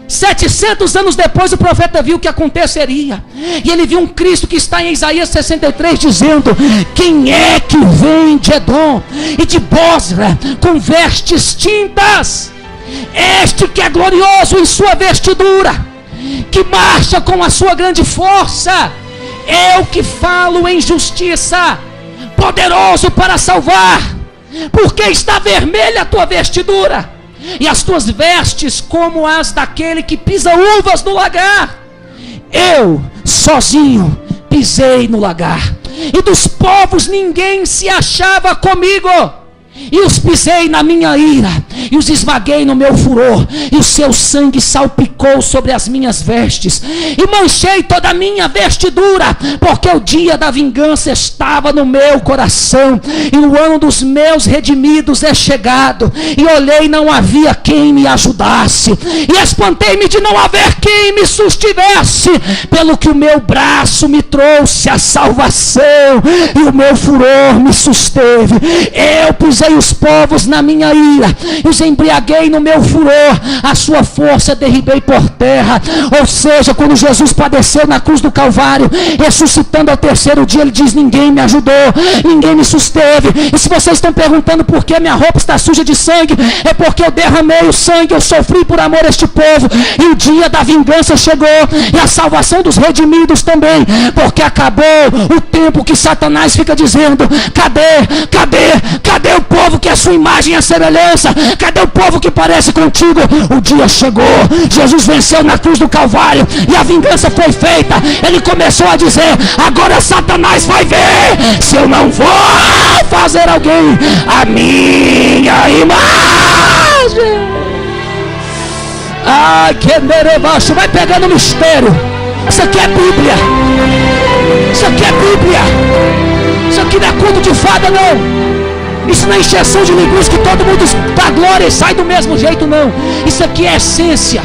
700 anos depois, o profeta viu o que aconteceria. E ele viu um Cristo que está em Isaías 63 dizendo: quem é que vem de Edom e de Bosra com vestes tintas? Este que é glorioso em sua vestidura, que marcha com a sua grande força. Eu que falo em justiça, poderoso para salvar. Porque está vermelha a tua vestidura, e as tuas vestes como as daquele que pisa uvas no lagar. Eu sozinho pisei no lagar, e dos povos ninguém se achava comigo. E os pisei na minha ira, e os esmaguei no meu furor, e o seu sangue salpicou sobre as minhas vestes, e manchei toda a minha vestidura, porque o dia da vingança estava no meu coração, e o ano dos meus redimidos é chegado. E olhei, não havia quem me ajudasse, e espantei-me de não haver quem me sustivesse, pelo que o meu braço me trouxe a salvação, e o meu furor me susteve. Eu pisei os povos na minha ira, e os embriaguei no meu furor, a sua força derribei por terra. Ou seja, quando Jesus padeceu na cruz do Calvário, ressuscitando ao 3º dia, ele diz: ninguém me ajudou, ninguém me susteve. E se vocês estão perguntando por que minha roupa está suja de sangue, é porque eu derramei o sangue, eu sofri por amor a este povo, e o dia da vingança chegou, e a salvação dos redimidos também, porque acabou o tempo que Satanás fica dizendo: cadê o povo que é a sua imagem e a semelhança? Cadê o povo que parece contigo? O dia chegou, Jesus venceu na cruz do Calvário, e a vingança foi feita. Ele começou a dizer: agora Satanás vai ver se eu não vou fazer alguém a minha imagem. Ai, que merebaixo, vai pegando o mistério. Isso aqui é Bíblia. Isso aqui é Bíblia. Isso aqui não é conto de fada, não. Isso não é encheção de linguiça que todo mundo dá glória e sai do mesmo jeito, não. Isso aqui é essência.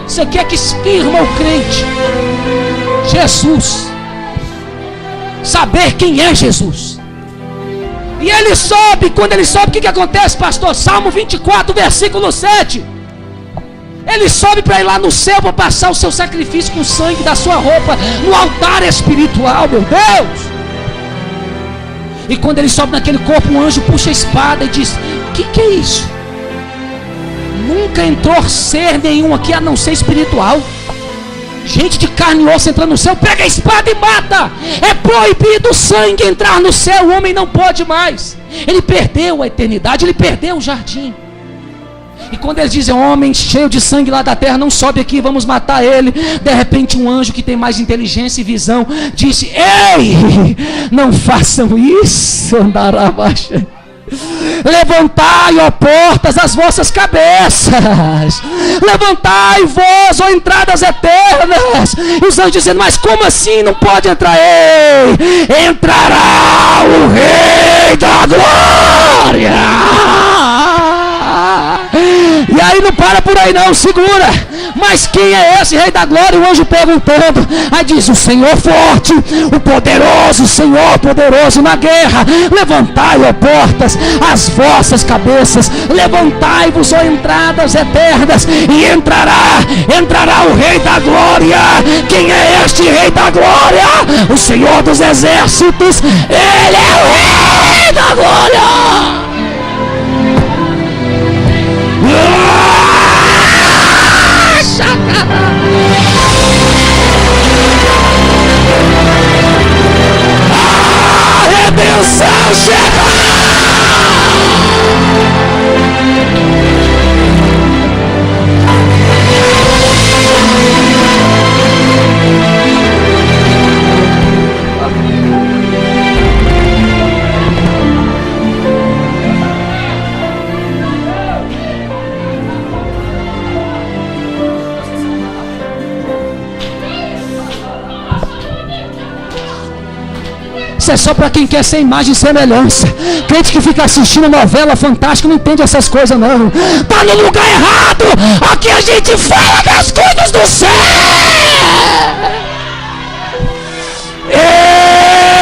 Isso aqui é que firma o crente. Jesus. Saber quem é Jesus. E ele sobe. Quando ele sobe, o que acontece, pastor? Salmo 24, versículo 7. Ele sobe para ir lá no céu, para passar o seu sacrifício com o sangue da sua roupa no altar espiritual, meu Deus. E quando ele sobe naquele corpo, um anjo puxa a espada e diz: que é isso? Nunca entrou ser nenhum aqui a não ser espiritual. Gente de carne e osso entrando no céu, pega a espada e mata. É proibido o sangue entrar no céu, o homem não pode mais. Ele perdeu a eternidade, ele perdeu o jardim. E quando eles dizem: homem cheio de sangue lá da terra, não sobe aqui, vamos matar ele. De repente um anjo que tem mais inteligência e visão disse: ei, não façam isso, andarabaixa. Levantai, ó portas, as vossas cabeças. Levantai vós, ó entradas eternas. E os anjos dizendo: mas como assim não pode entrar? Ei, entrará o Rei da Glória. E aí não para por aí não, segura. Mas quem é esse Rei da Glória? O anjo perguntando. Aí diz: o Senhor forte, o poderoso, o Senhor poderoso na guerra. Levantai, ó portas, as vossas cabeças. Levantai-vos, ó entradas eternas, e entrará o Rei da Glória. Quem é este Rei da Glória? O Senhor dos exércitos. Ele é o Rei da Glória. A redenção chegou. Isso é só para quem quer ser imagem e semelhança. Crente que fica assistindo novela fantástica não entende essas coisas não. Está no lugar errado. Aqui a gente fala das coisas do céu.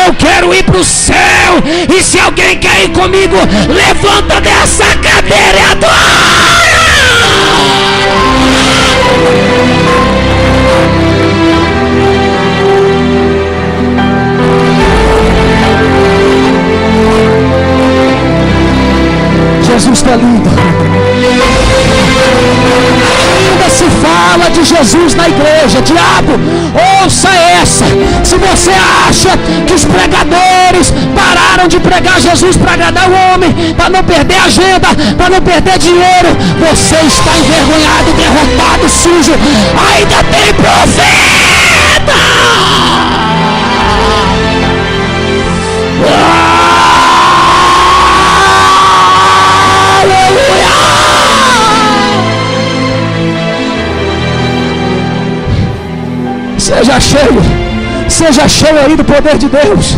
Eu quero ir para o céu. E se alguém quer ir comigo, levanta dessa cadeira e adora. Jesus está lindo. Ainda se fala de Jesus na igreja. Diabo, ouça essa. Se você acha que os pregadores pararam de pregar Jesus para agradar o homem, para não perder agenda, para não perder dinheiro, você está envergonhado, derrotado, sujo. Ainda tem profeta. Seja cheio aí do poder de Deus.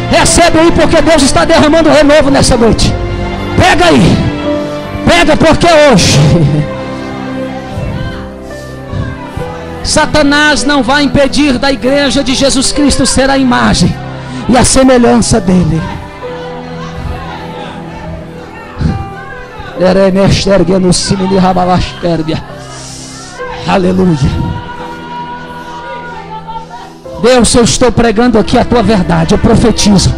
Recebe aí, porque Deus está derramando renovo nessa noite. Pega aí, pega, porque hoje Satanás não vai impedir da igreja de Jesus Cristo ser a imagem e a semelhança dele. Aleluia. Deus, eu estou pregando aqui a tua verdade, eu profetizo.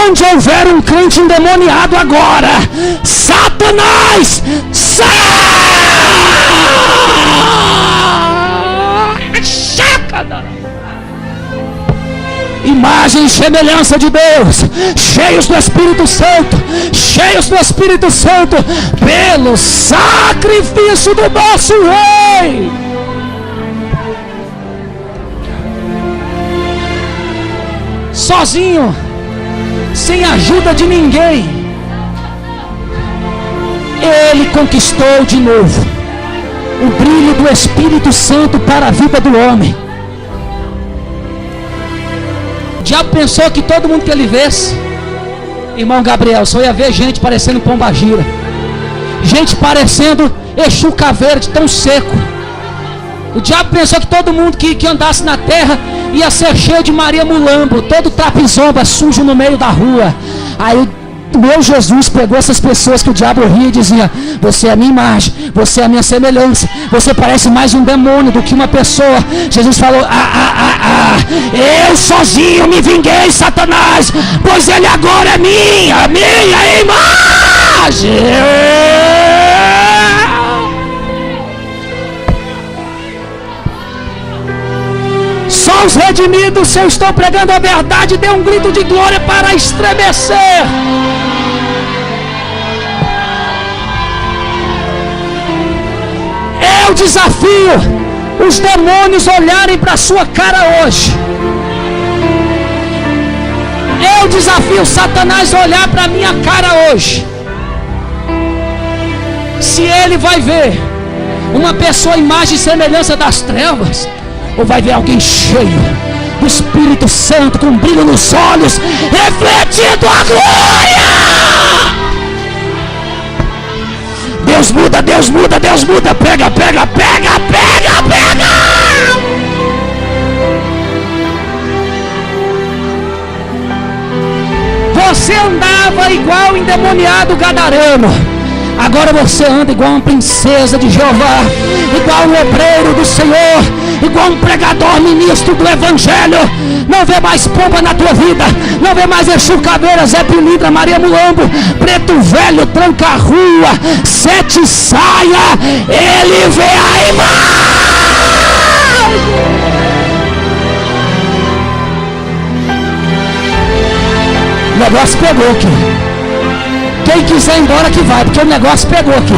Onde houver um crente endemoniado agora, Satanás, sai! Imagem e semelhança de Deus, cheios do Espírito Santo, cheios do Espírito Santo, pelo sacrifício do nosso Rei. Sozinho, sem ajuda de ninguém, ele conquistou de novo o brilho do Espírito Santo para a vida do homem. O diabo pensou que todo mundo que ele visse, irmão Gabriel, só ia ver gente parecendo pombagira, gente parecendo Exu Caveira de tão seco. O diabo pensou que todo mundo que andasse na terra ia ser cheio de Maria Mulambo, todo trapizomba, sujo no meio da rua. Aí o meu Jesus pegou essas pessoas que o diabo ria e dizia: você é a minha imagem, você é a minha semelhança, você parece mais um demônio do que uma pessoa. Jesus falou: eu sozinho me vinguei, Satanás, pois ele agora é minha imagem. Só os redimidos, se eu estou pregando a verdade, dê um grito de glória para estremecer. Eu desafio os demônios olharem para a sua cara hoje. Eu desafio Satanás a olhar para a minha cara hoje. Se ele vai ver uma pessoa imagem e semelhança das trevas, ou vai ver alguém cheio do Espírito Santo, com brilho nos olhos, refletindo a glória. Deus muda, Deus muda, Deus muda. Pega, pega, pega, pega, pega. Você andava igual endemoniado gadareno. Agora você anda igual uma princesa de Jeová, igual um obreiro do Senhor, igual um pregador, ministro do Evangelho. Não vê mais pomba na tua vida, não vê mais Exu Caveira, Zé Pilintra, Maria Mulambo, Preto Velho, Tranca a Rua, Sete Saia. Ele vê a imagem. O negócio pegou aqui. Quem quiser ir embora que vai, porque o negócio pegou aqui.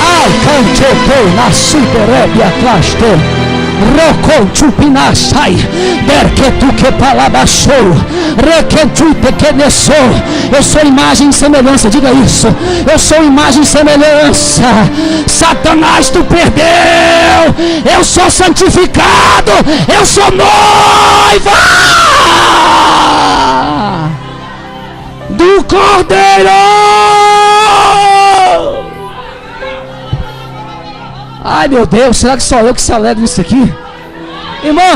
Ai, cante na superébia claste. Rocou chupinachai. Derquetu que palabachou. Requetu pequeneçou. Eu sou imagem e semelhança, diga isso. Eu sou imagem e semelhança. Satanás, tu perdeu. Eu sou santificado. Eu sou noiva. do Cordeiro. Ai, meu Deus, será que só eu que se alegro nisso aqui? Irmão,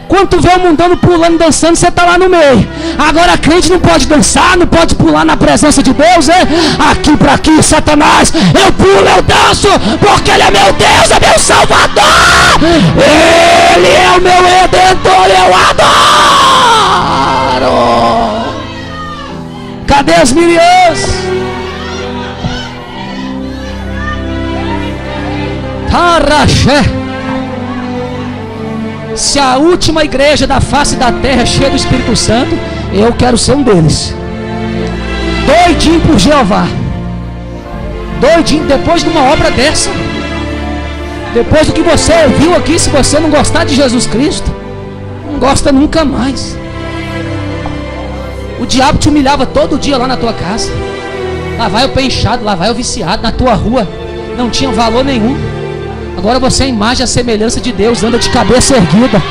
quando tu vê o mundano pulando, dançando, você está lá no meio. Agora a crente não pode dançar, não pode pular na presença de Deus, é? Aqui para aqui, Satanás, eu pulo, eu danço, porque Ele é meu Deus, é meu Salvador. Ele é o meu Redentor, eu adoro. Cadê as Miriãs? Taraxé. Se a última igreja da face da terra é cheia do Espírito Santo, eu quero ser um deles. Doidinho por Jeová. Doidinho, depois de uma obra dessa. Depois do que você ouviu aqui, se você não gostar de Jesus Cristo, não gosta nunca mais. O diabo te humilhava todo dia lá na tua casa. Lá vai o pé inchado, lá vai o viciado. Na tua rua não tinha valor nenhum. Agora você é a imagem e a semelhança de Deus, anda de cabeça erguida.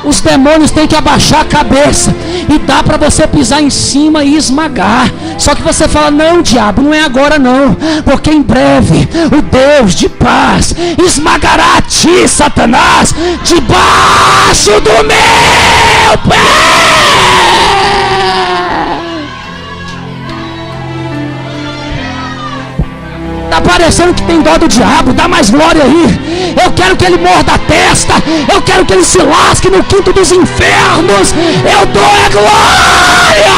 Os demônios têm que abaixar a cabeça e dá para você pisar em cima e esmagar. Só que você fala, não, diabo, não é agora não, porque em breve o Deus de paz esmagará a ti, Satanás, debaixo do meu pé. Está parecendo que tem dó do diabo, dá mais glória aí. Eu quero que ele morda a testa, eu quero que ele se lasque no quinto dos infernos. Eu dou a glória.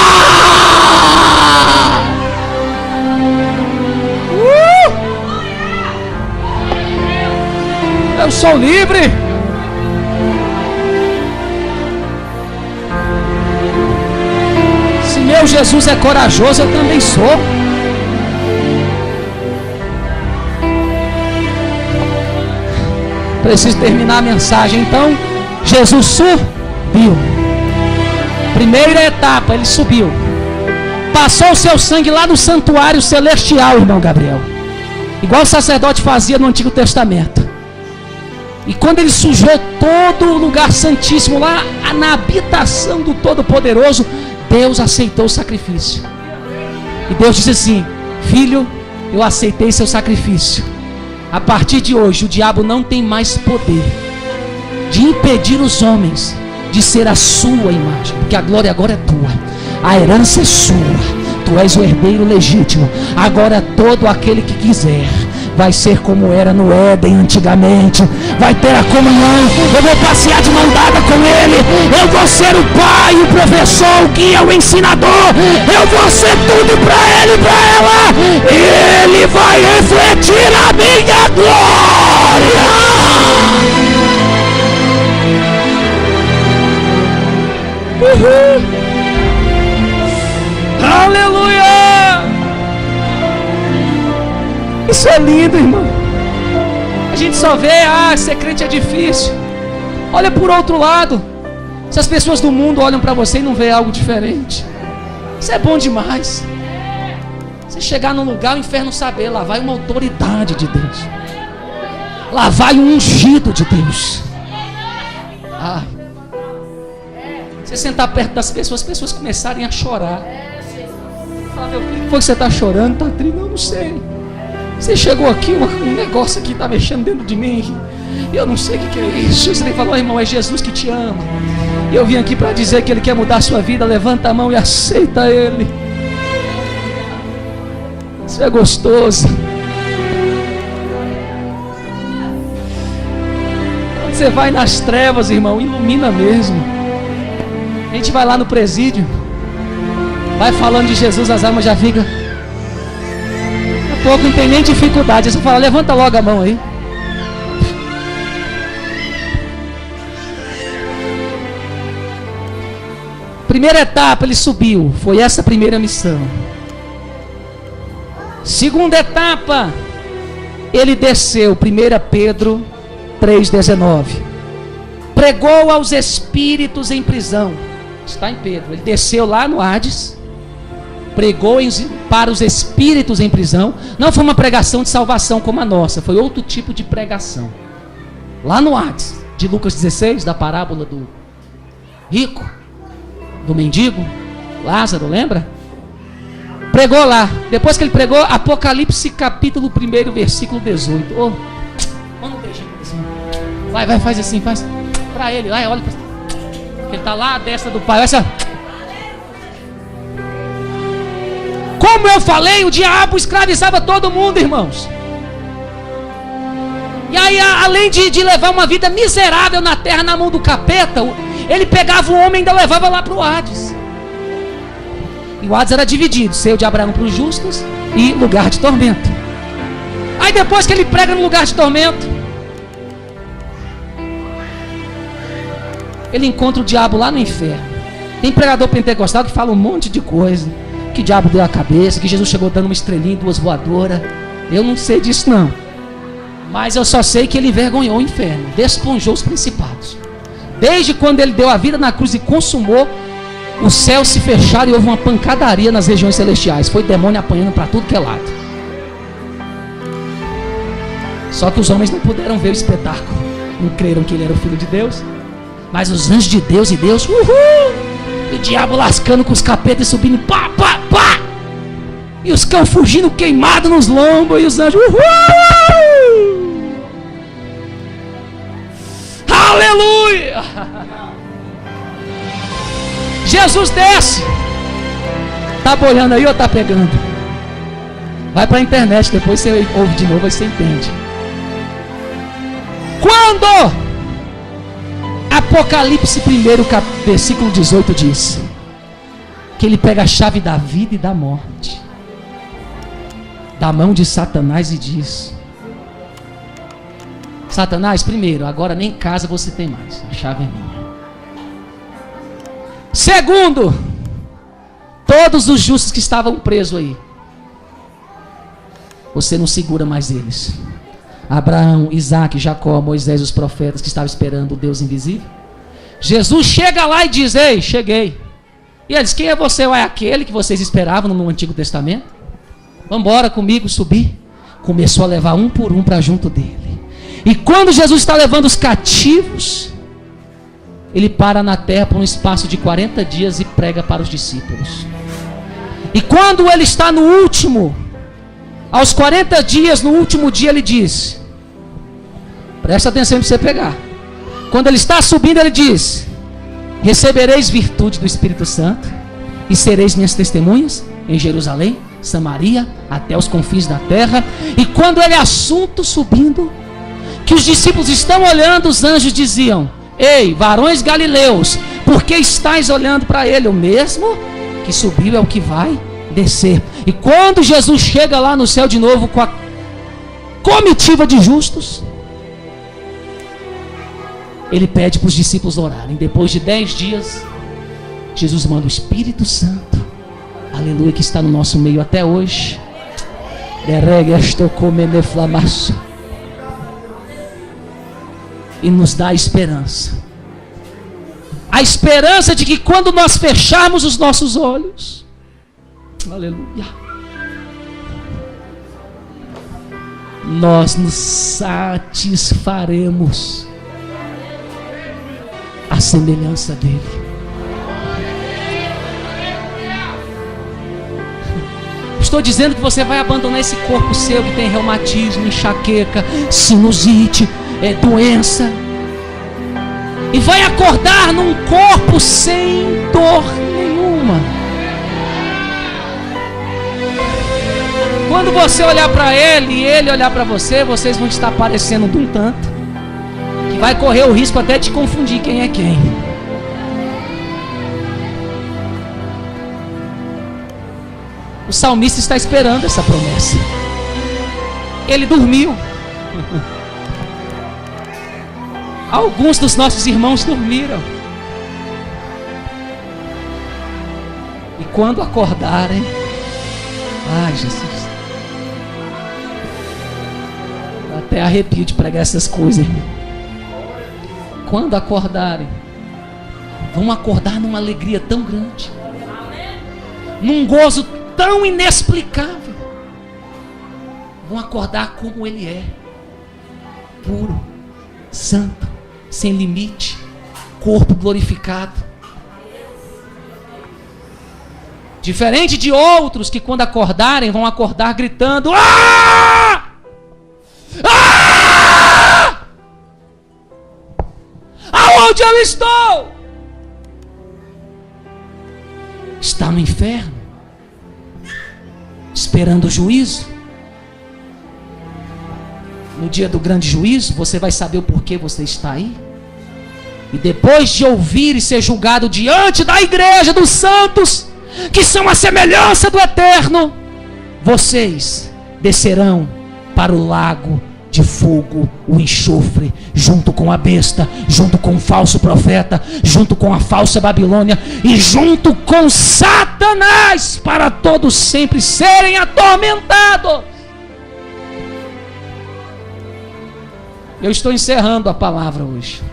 Eu sou livre. Se meu Jesus é corajoso, eu também sou. Preciso terminar a mensagem. Então, Jesus subiu. Primeira etapa, ele subiu. Passou o seu sangue lá no santuário celestial, irmão Gabriel. Igual o sacerdote fazia no Antigo Testamento. E quando ele sujou todo o lugar santíssimo, lá na habitação do Todo-Poderoso, Deus aceitou o sacrifício. E Deus disse assim: filho, eu aceitei seu sacrifício. A partir de hoje, o diabo não tem mais poder de impedir os homens de ser a sua imagem, porque a glória agora é tua, a herança é sua, tu és o herdeiro legítimo. Agora todo aquele que quiser vai ser como era no Éden antigamente, vai ter a comunhão. Eu vou passear de mão dada com ele, eu vou ser o pai, o professor, o guia, o ensinador, eu vou ser tudo para ele e para ela. Ele vai refletir a minha glória. Uhul. Aleluia. Isso é lindo, irmão. A gente só vê, ser crente é difícil. Olha por outro lado. Se as pessoas do mundo olham para você e não vê algo diferente, isso é bom demais. Você chegar num lugar, o inferno saber, lá vai uma autoridade de Deus, lá vai um ungido de Deus. Você sentar perto das pessoas, as pessoas começarem a chorar. Fala, meu filho, por que você está chorando? Está triste? Não sei. Você chegou aqui, um negócio aqui está mexendo dentro de mim. E eu não sei o que é isso. Você falou, irmão, é Jesus que te ama. E eu vim aqui para dizer que Ele quer mudar a sua vida. Levanta a mão e aceita Ele. Isso é gostoso. Quando você vai nas trevas, irmão, ilumina mesmo. A gente vai lá no presídio, vai falando de Jesus, as almas já ficam. Daqui a pouco não tem nem dificuldade. Você fala, levanta logo a mão aí. Primeira etapa, ele subiu. Foi essa a primeira missão. Segunda etapa, ele desceu. 1 Pedro 3,19. Pregou aos espíritos em prisão. Está em Pedro. Ele desceu lá no Hades. Pregou para os espíritos em prisão. Não foi uma pregação de salvação como a nossa. Foi outro tipo de pregação. Lá no Hades, de Lucas 16, da parábola rico, do mendigo, Lázaro, lembra? Pregou lá. Depois que ele pregou, Apocalipse capítulo 1, versículo 18. Oh, manda um beijinho pra cima. Vai, faz assim, faz. Pra ele, vai, olha pra... Ele está lá à destra do Pai. Olha. Como eu falei, o diabo escravizava todo mundo, irmãos. E aí, além de levar uma vida miserável na terra, na mão do capeta, ele pegava o homem e ainda levava lá para o Hades. E o Hades era dividido: seio de Abraão para os justos e lugar de tormento. Aí depois que ele prega no lugar de tormento, ele encontra o diabo lá no inferno. Tem pregador pentecostal que fala um monte de coisa, que o diabo deu a cabeça, que Jesus chegou dando uma estrelinha e 2 voadoras. Eu não sei disso não, mas eu só sei que ele envergonhou o inferno, desponjou os principados. Desde quando ele deu a vida na cruz e consumou, os céus se fecharam e houve uma pancadaria nas regiões celestiais. Foi demônio apanhando para tudo que é lado. Só que os homens não puderam ver o espetáculo, não creram que ele era o Filho de Deus. Mas os anjos de Deus e Deus, e o diabo lascando com os capetas e subindo, pá, pá, pá. E os cães fugindo queimados nos lombos, e os anjos, aleluia. Jesus desce. Tá boiando aí ou tá pegando? Vai pra internet, depois você ouve de novo, aí você entende. Quando Apocalipse 1, versículo 18 diz que ele pega a chave da vida e da morte da mão de Satanás e diz: Satanás, primeiro, agora nem casa você tem mais, a chave é minha. Segundo, todos os justos que estavam presos aí, você não segura mais eles. Abraão, Isaac, Jacó, Moisés, os profetas que estavam esperando o Deus invisível. Jesus chega lá e diz: ei, cheguei. E ele diz: quem é você? É aquele que vocês esperavam no Antigo Testamento? Vamos embora comigo subir. Começou a levar um por um para junto dele. E quando Jesus está levando os cativos, ele para na terra por um espaço de 40 dias e prega para os discípulos. E quando ele está no último, aos 40 dias, no último dia, ele diz: presta atenção para você pegar. Quando ele está subindo, ele diz: recebereis virtude do Espírito Santo e sereis minhas testemunhas em Jerusalém, Samaria, até os confins da terra. E quando ele assunto subindo, que os discípulos estão olhando, os anjos diziam: ei, varões galileus, por que estáis olhando para ele? O mesmo que subiu é o que vai descer. E quando Jesus chega lá no céu de novo com a comitiva de justos, ele pede para os discípulos orarem. Depois de 10 dias, Jesus manda o Espírito Santo, aleluia, que está no nosso meio até hoje, e nos dá a esperança. A esperança de que quando nós fecharmos os nossos olhos, aleluia, nós nos satisfaremos à semelhança dele. Estou dizendo que você vai abandonar esse corpo seu que tem reumatismo, enxaqueca, sinusite, doença, e vai acordar num corpo sem dor nenhuma. Quando você olhar para ele e ele olhar para você, vocês vão estar parecendo de um tanto que vai correr o risco até de confundir quem é quem. O salmista está esperando essa promessa. Ele dormiu. Alguns dos nossos irmãos dormiram. E quando acordarem, ai Jesus, eu até arrepio de pregar essas coisas, irmão. Quando acordarem, vão acordar numa alegria tão grande, num gozo tão inexplicável. Vão acordar como ele é, puro, santo, sem limite, corpo glorificado, Diferente de outros que quando acordarem vão acordar gritando: "Ah! Ah! Aonde eu estou?" Está no inferno, esperando o juízo. No dia do grande juízo, você vai saber o porquê você está aí. E depois de ouvir e ser julgado diante da igreja dos santos, que são a semelhança do eterno, vocês descerão para o lago de fogo, o enxofre, junto com a besta, junto com o falso profeta, junto com a falsa Babilônia e junto com Satanás, para todos sempre serem atormentados. Eu estou encerrando a palavra hoje.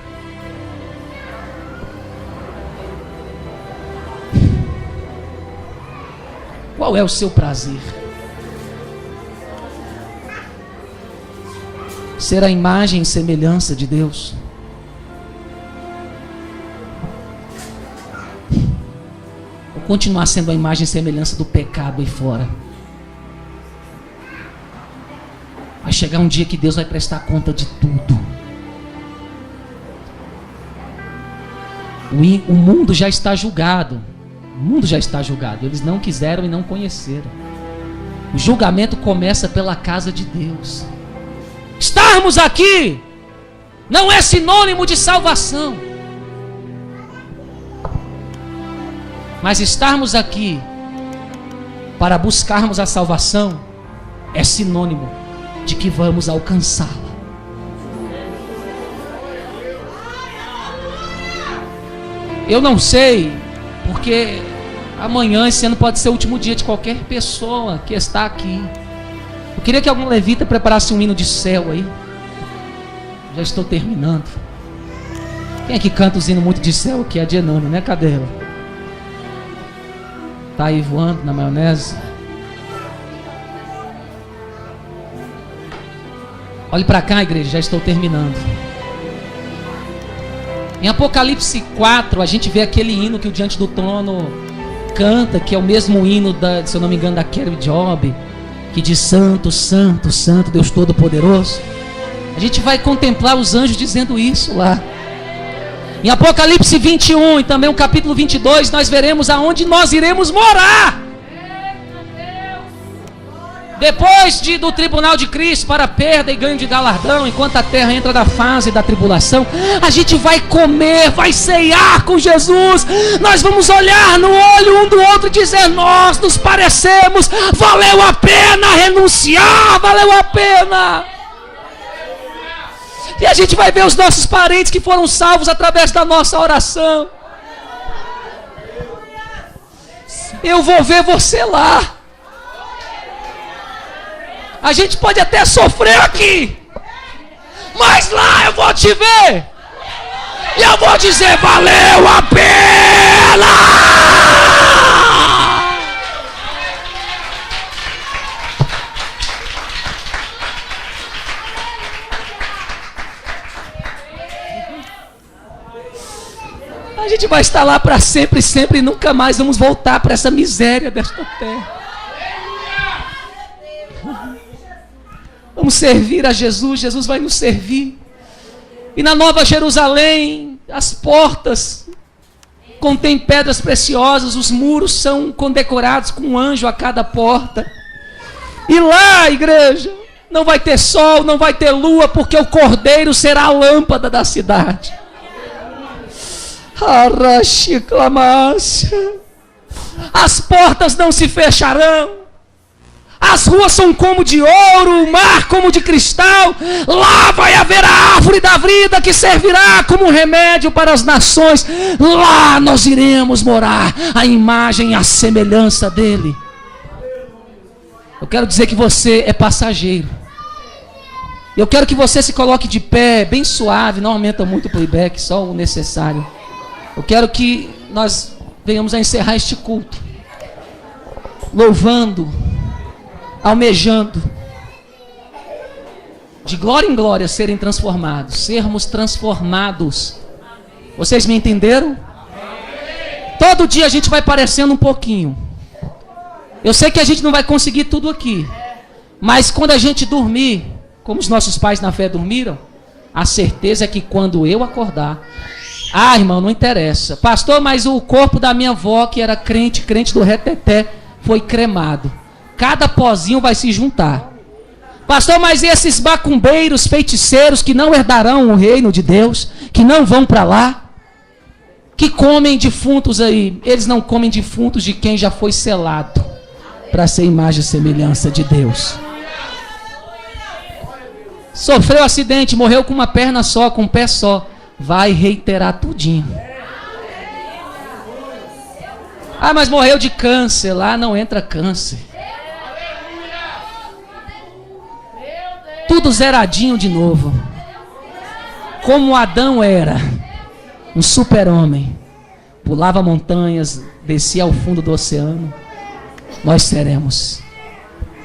Qual é o seu prazer? Ser a imagem e semelhança de Deus? Ou continuar sendo a imagem e semelhança do pecado aí fora? Vai chegar um dia que Deus vai prestar conta de tudo. O mundo já está julgado. O mundo já está julgado. Eles não quiseram e não conheceram. O julgamento começa pela casa de Deus. Estarmos aqui não é sinônimo de salvação. Mas estarmos aqui para buscarmos a salvação é sinônimo de que vamos alcançá-la. Eu não sei, porque amanhã, esse ano, pode ser o último dia de qualquer pessoa que está aqui. Eu queria que algum levita preparasse um hino de céu aí. Já estou terminando. Quem é que canta os hinos muito de céu aqui? É a Dienana, né? Cadê ela? Tá aí voando na maionese. Olhe para cá, igreja, já estou terminando. Em Apocalipse 4, a gente vê aquele hino que o Diante do Trono canta, que é o mesmo hino, se eu não me engano, da Quero Job, que diz: Santo, Santo, Santo, Deus Todo-Poderoso. A gente vai contemplar os anjos dizendo isso lá. Em Apocalipse 21 e também o capítulo 22, nós veremos aonde nós iremos morar. Depois do tribunal de Cristo para perda e ganho de galardão, enquanto a terra entra na fase da tribulação, a gente vai comer, vai ceiar com Jesus. Nós vamos olhar no olho um do outro e dizer: nós nos parecemos, valeu a pena renunciar, valeu a pena. E a gente vai ver os nossos parentes que foram salvos através da nossa oração. Eu vou ver você lá. A gente pode até sofrer aqui, mas lá eu vou te ver. E eu vou dizer: valeu a pena. A gente vai estar lá para sempre, sempre, e nunca mais vamos voltar para essa miséria desta terra. Vamos servir a Jesus, Jesus vai nos servir. E na Nova Jerusalém, as portas contêm pedras preciosas, os muros são condecorados com um anjo a cada porta. E lá, igreja, não vai ter sol, não vai ter lua, porque o Cordeiro será a lâmpada da cidade. As portas não se fecharão. As ruas são como de ouro, o mar como de cristal. Lá vai haver a árvore da vida que servirá como remédio para as nações. Lá nós iremos morar, a imagem e a semelhança dele. Eu quero dizer que você é passageiro. Eu quero que você se coloque de pé, bem suave, não aumenta muito o playback, só o necessário. Eu quero que nós venhamos a encerrar este culto louvando, almejando, de glória em glória serem transformados, sermos transformados. Vocês me entenderam? Todo dia a gente vai parecendo um pouquinho. Eu sei que a gente não vai conseguir tudo aqui. Mas quando a gente dormir, como os nossos pais na fé dormiram, a certeza é que quando eu acordar... Ah, irmão, não interessa. Pastor, mas o corpo da minha avó, que era crente do reteté, foi cremado. Cada pozinho vai se juntar. Pastor, mas e esses macumbeiros, feiticeiros, que não herdarão o reino de Deus, que não vão para lá, que comem defuntos aí? Eles não comem defuntos de quem já foi selado para ser imagem e semelhança de Deus. Sofreu acidente, morreu com uma perna só, com um pé só. Vai reiterar tudinho. Ah, mas morreu de câncer. Lá não entra câncer. Tudo zeradinho de novo. Como Adão era um super-homem, pulava montanhas, descia ao fundo do oceano, nós seremos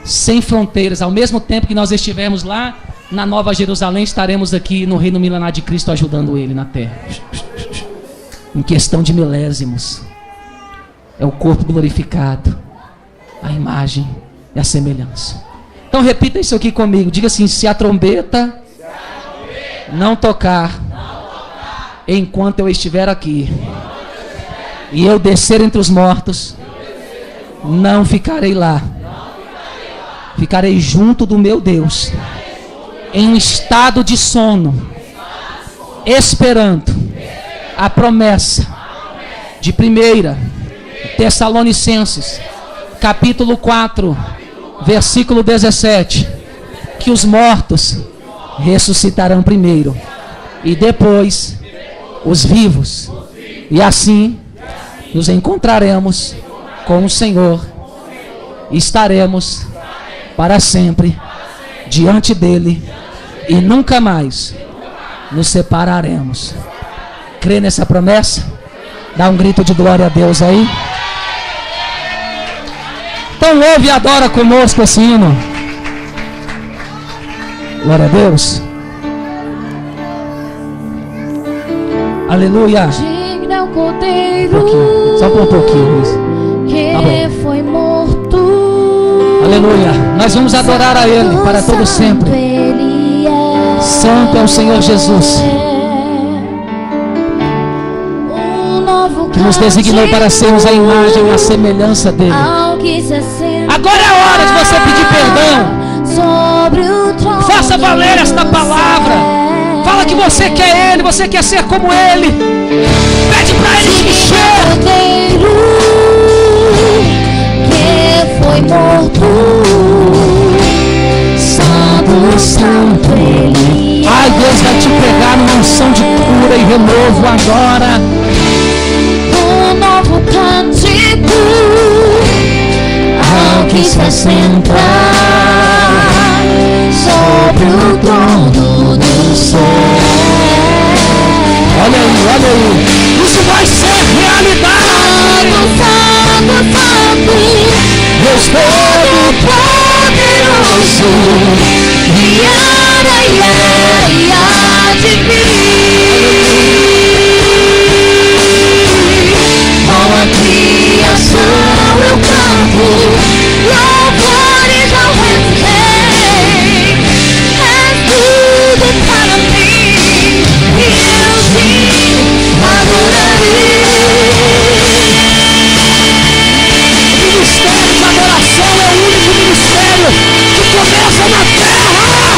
sem fronteiras. Ao mesmo tempo que nós estivermos lá na Nova Jerusalém, estaremos aqui no reino milenar de Cristo, ajudando Ele na terra. Em questão de milésimos. É o corpo glorificado, a imagem e a semelhança. Então repita isso aqui comigo. Diga assim: se a trombeta não tocar enquanto eu estiver aqui, e eu descer entre os mortos, não ficarei lá. Ficarei junto do meu Deus, em um estado de sono, esperando a promessa de 1 Tessalonicenses, capítulo 4, versículo 17, que os mortos ressuscitarão primeiro, e depois os vivos, e assim nos encontraremos com o Senhor, e estaremos para sempre diante dele, e nunca mais nos separaremos. Crê nessa promessa? Dá um grito de glória a Deus aí. Então ouve e adora conosco esse hino. Glória a Deus. Aleluia. Digno é o Cordeiro, só por um pouquinho isso. que Tá bom. foi morto. Aleluia. Nós vamos adorar a Ele para todo sempre. Ele é. Santo é o Senhor Jesus, que nos designou para sermos a imagem e a semelhança dele. Agora é a hora de você pedir perdão. Faça valer esta palavra. Fala que você quer Ele, você quer ser como Ele. Pede para Ele te encher. Que foi morto. Santo Ele. Ai, Deus vai te pegar numa unção de cura e renovo agora. Um novo cântico ao que se assenta sobre o trono do céu. Olha aí. Isso vai ser realidade. Santo, santo, Deus Todo-Poderoso, e há de vir. Com a criação eu canto louvores ao Rei. É tudo para mim, e eu sim adorarei. Ministério de adoração é o único ministério que começa na terra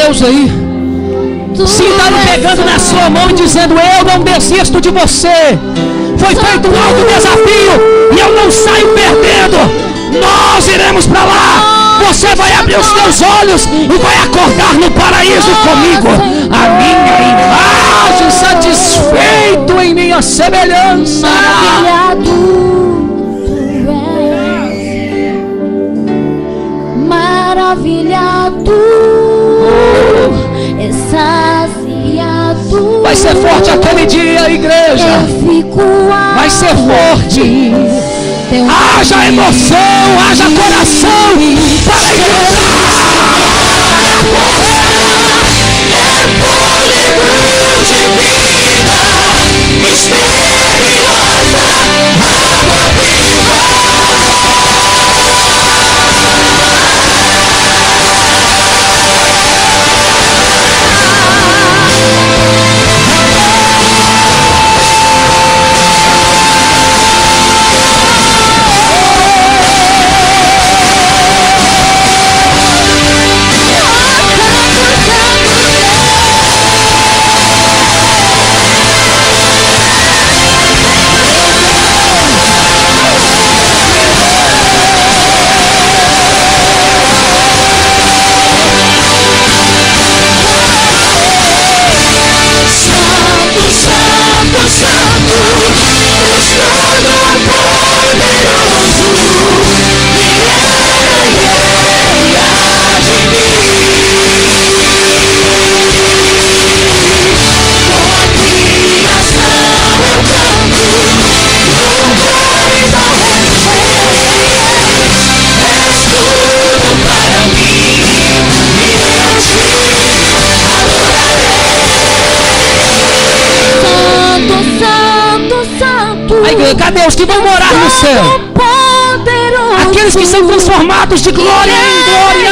Deus aí. Sinta Ele pegando na sua mão e dizendo: eu não desisto de você. Foi feito um alto desafio e eu não saio perdendo. Nós iremos para lá. Você vai abrir os seus olhos e vai acordar no paraíso comigo. A minha imagem, satisfeito em minha semelhança. Maravilhado, extasiado. Vai ser forte aquele dia, igreja. Eu fico Vai ser forte. Haja emoção, haja coração para cadê os que vão morar no céu? Aqueles que são transformados de glória em glória.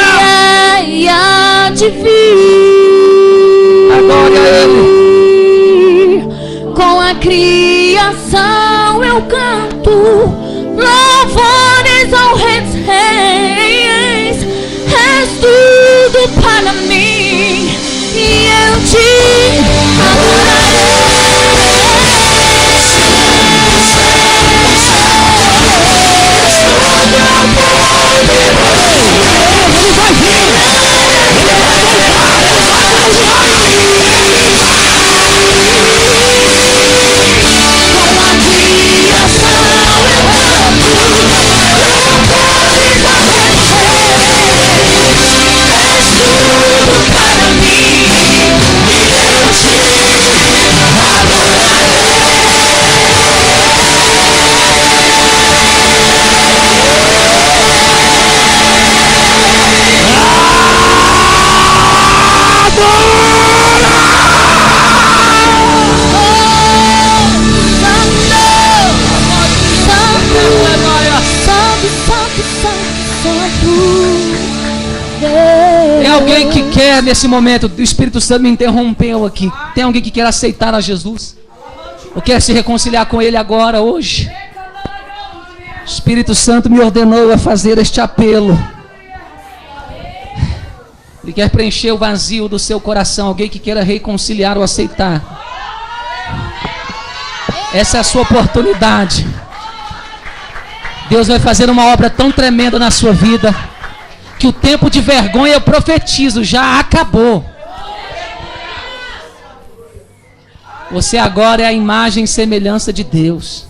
A glória a Ele. Com a criação eu canto louvores ao Rei dos Reis. És tudo para mim e eu te adorarei. Alguém que quer nesse momento, o Espírito Santo me interrompeu aqui. Tem alguém que quer aceitar a Jesus? Ou quer se reconciliar com Ele agora, hoje? O Espírito Santo me ordenou a fazer este apelo. Ele quer preencher o vazio do seu coração. Alguém que queira reconciliar ou aceitar. Essa é a sua oportunidade. Deus vai fazer uma obra tão tremenda na sua vida, que o tempo de vergonha, eu profetizo, já acabou. Você agora é a imagem e semelhança de Deus.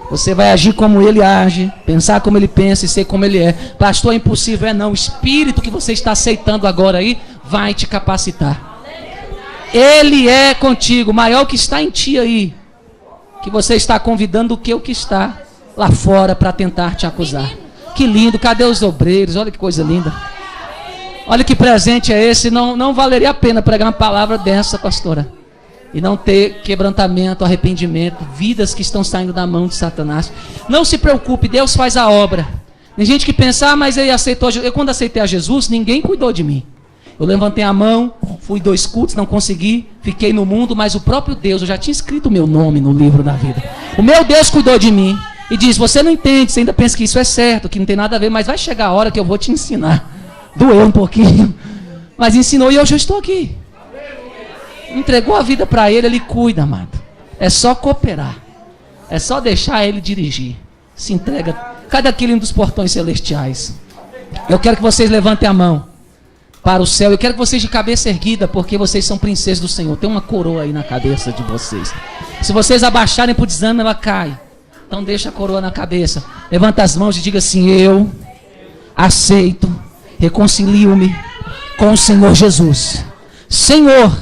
Você vai agir como Ele age, pensar como Ele pensa e ser como Ele é. Pastor, é impossível. É não. O Espírito que você está aceitando agora aí vai te capacitar. Ele é contigo, maior que está em ti aí, que você está convidando do que o que está lá fora para tentar te acusar. Que lindo, cadê os obreiros? Olha que coisa linda. Olha que presente é esse. Não valeria a pena pregar uma palavra dessa, pastora, e não ter quebrantamento, arrependimento, vidas que estão saindo da mão de Satanás. Não se preocupe, Deus faz a obra. Tem gente que pensa, mas ele aceitou. Eu quando aceitei a Jesus, ninguém cuidou de mim. Eu levantei a mão, fui 2 cultos, não consegui, fiquei no mundo, mas o próprio Deus, eu já tinha escrito o meu nome no livro da vida. O meu Deus cuidou de mim. E diz, você não entende, você ainda pensa que isso é certo, que não tem nada a ver, mas vai chegar a hora que eu vou te ensinar. Doeu um pouquinho, Mas ensinou e hoje eu estou aqui. Entregou a vida para Ele, Ele cuida, amado. É só cooperar. É só deixar Ele dirigir. Se entrega. Cada quilinho dos portões celestiais. Eu quero que vocês levantem a mão para o céu. Eu quero que vocês de cabeça erguida, porque vocês são princesas do Senhor. Tem uma coroa aí na cabeça de vocês. Se vocês abaixarem para o desânimo, ela cai. Então deixa a coroa na cabeça. Levanta as mãos e diga assim: eu aceito, reconcilio-me com o Senhor Jesus. Senhor,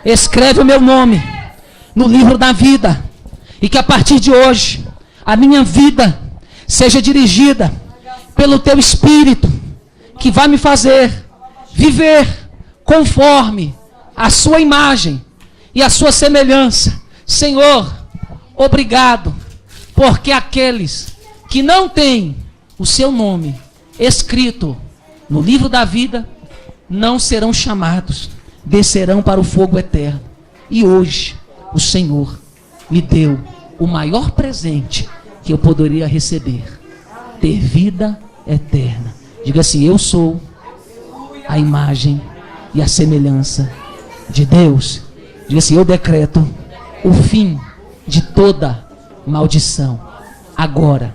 escreve o meu nome no livro da vida. E que a partir de hoje, a minha vida seja dirigida pelo Teu Espírito, que vai me fazer viver conforme a Sua imagem e a Sua semelhança. Senhor, obrigado, porque aqueles que não têm o Seu nome escrito no livro da vida não serão chamados, descerão para o fogo eterno. E hoje o Senhor me deu o maior presente que eu poderia receber: ter vida eterna. Diga assim: eu sou a imagem e a semelhança de Deus. Diga assim: eu decreto o fim de toda maldição. Agora,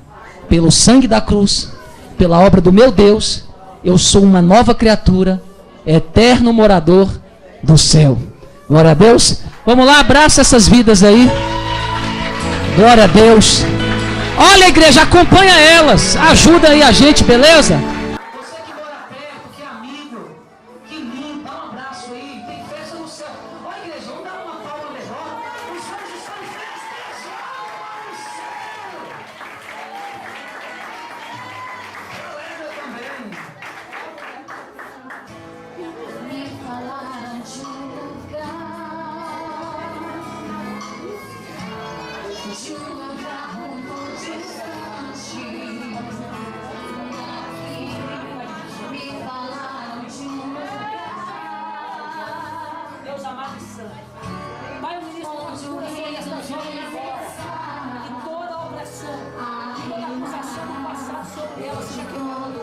pelo sangue da cruz, pela obra do meu Deus, eu sou uma nova criatura, eterno morador do céu. Glória a Deus. Vamos lá, abraça essas vidas aí. Glória a Deus. Olha, igreja, acompanha elas. Ajuda aí a gente, beleza? Você que mora perto, que é amigo, que lindo, dá um abraço aí. Tem festa no céu. Olha, igreja, vamos dar uma palma melhor. Os anjos estão em festa no céu. Galera também. Me falaram de um lugar muito distante. Me falaram de um lugar. Deus amado e santo. Pai, o ministro Onde o rei das nações e toda a opressão, toda a acusação do passado sobre ela seja queimada.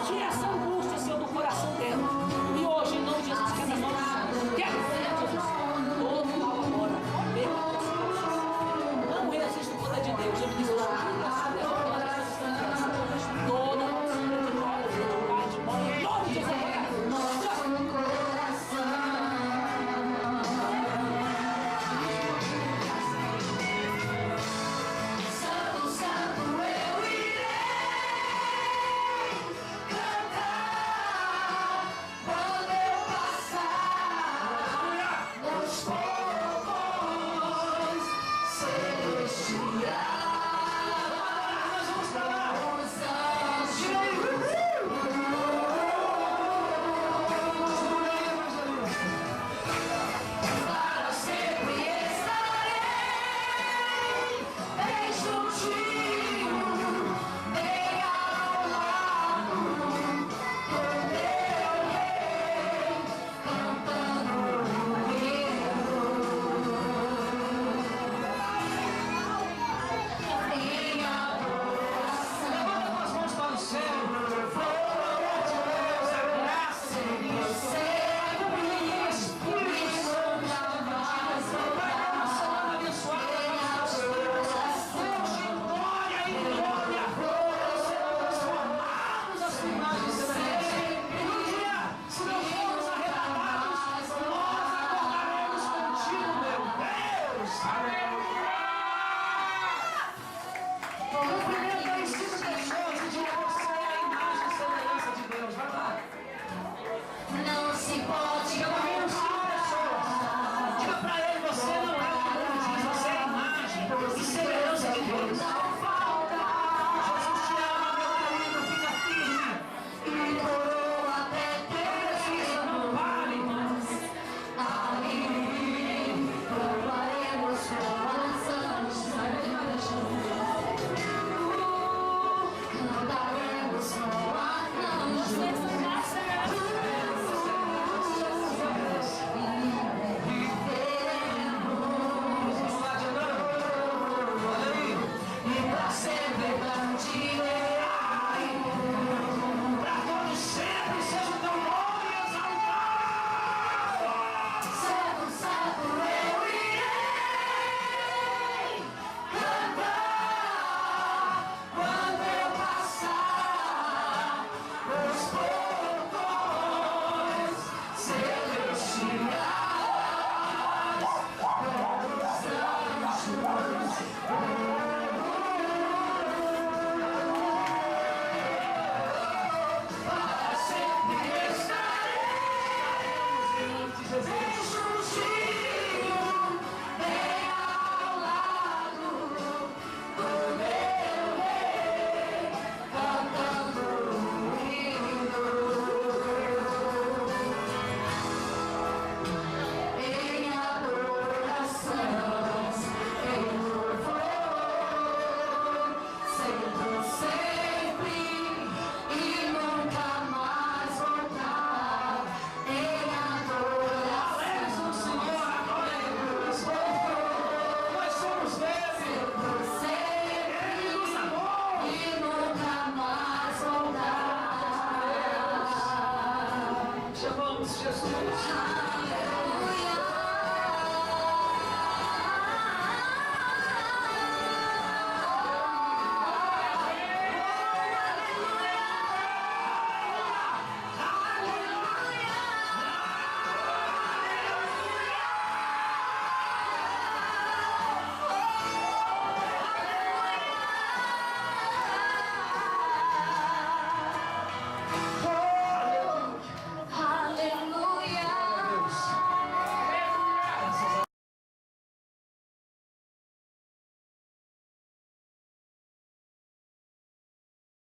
Tira essa angústia, Senhor, do coração dela. E hoje, em nome de Jesus, que essa maldição quebra, Jesus. Todo mal agora. Não resiste o poder de Deus. Eu ministro toda a Pai de mão, em nome de Jesus. Santo, santo, eu irei cantar quando eu passar nos povos celestiais. Os anjos para sempre estarei bem juntinho, bem ao lado do meu rei, cantando minha adoração. As mãos para o céu. Não se pode Diga para ele, você não é o que diz, você é a imagem e semelhança de Deus. Jesus te ama, meu querido, fica firme. e coroa eterna. Não vale. Ali louvaremos por Jesus.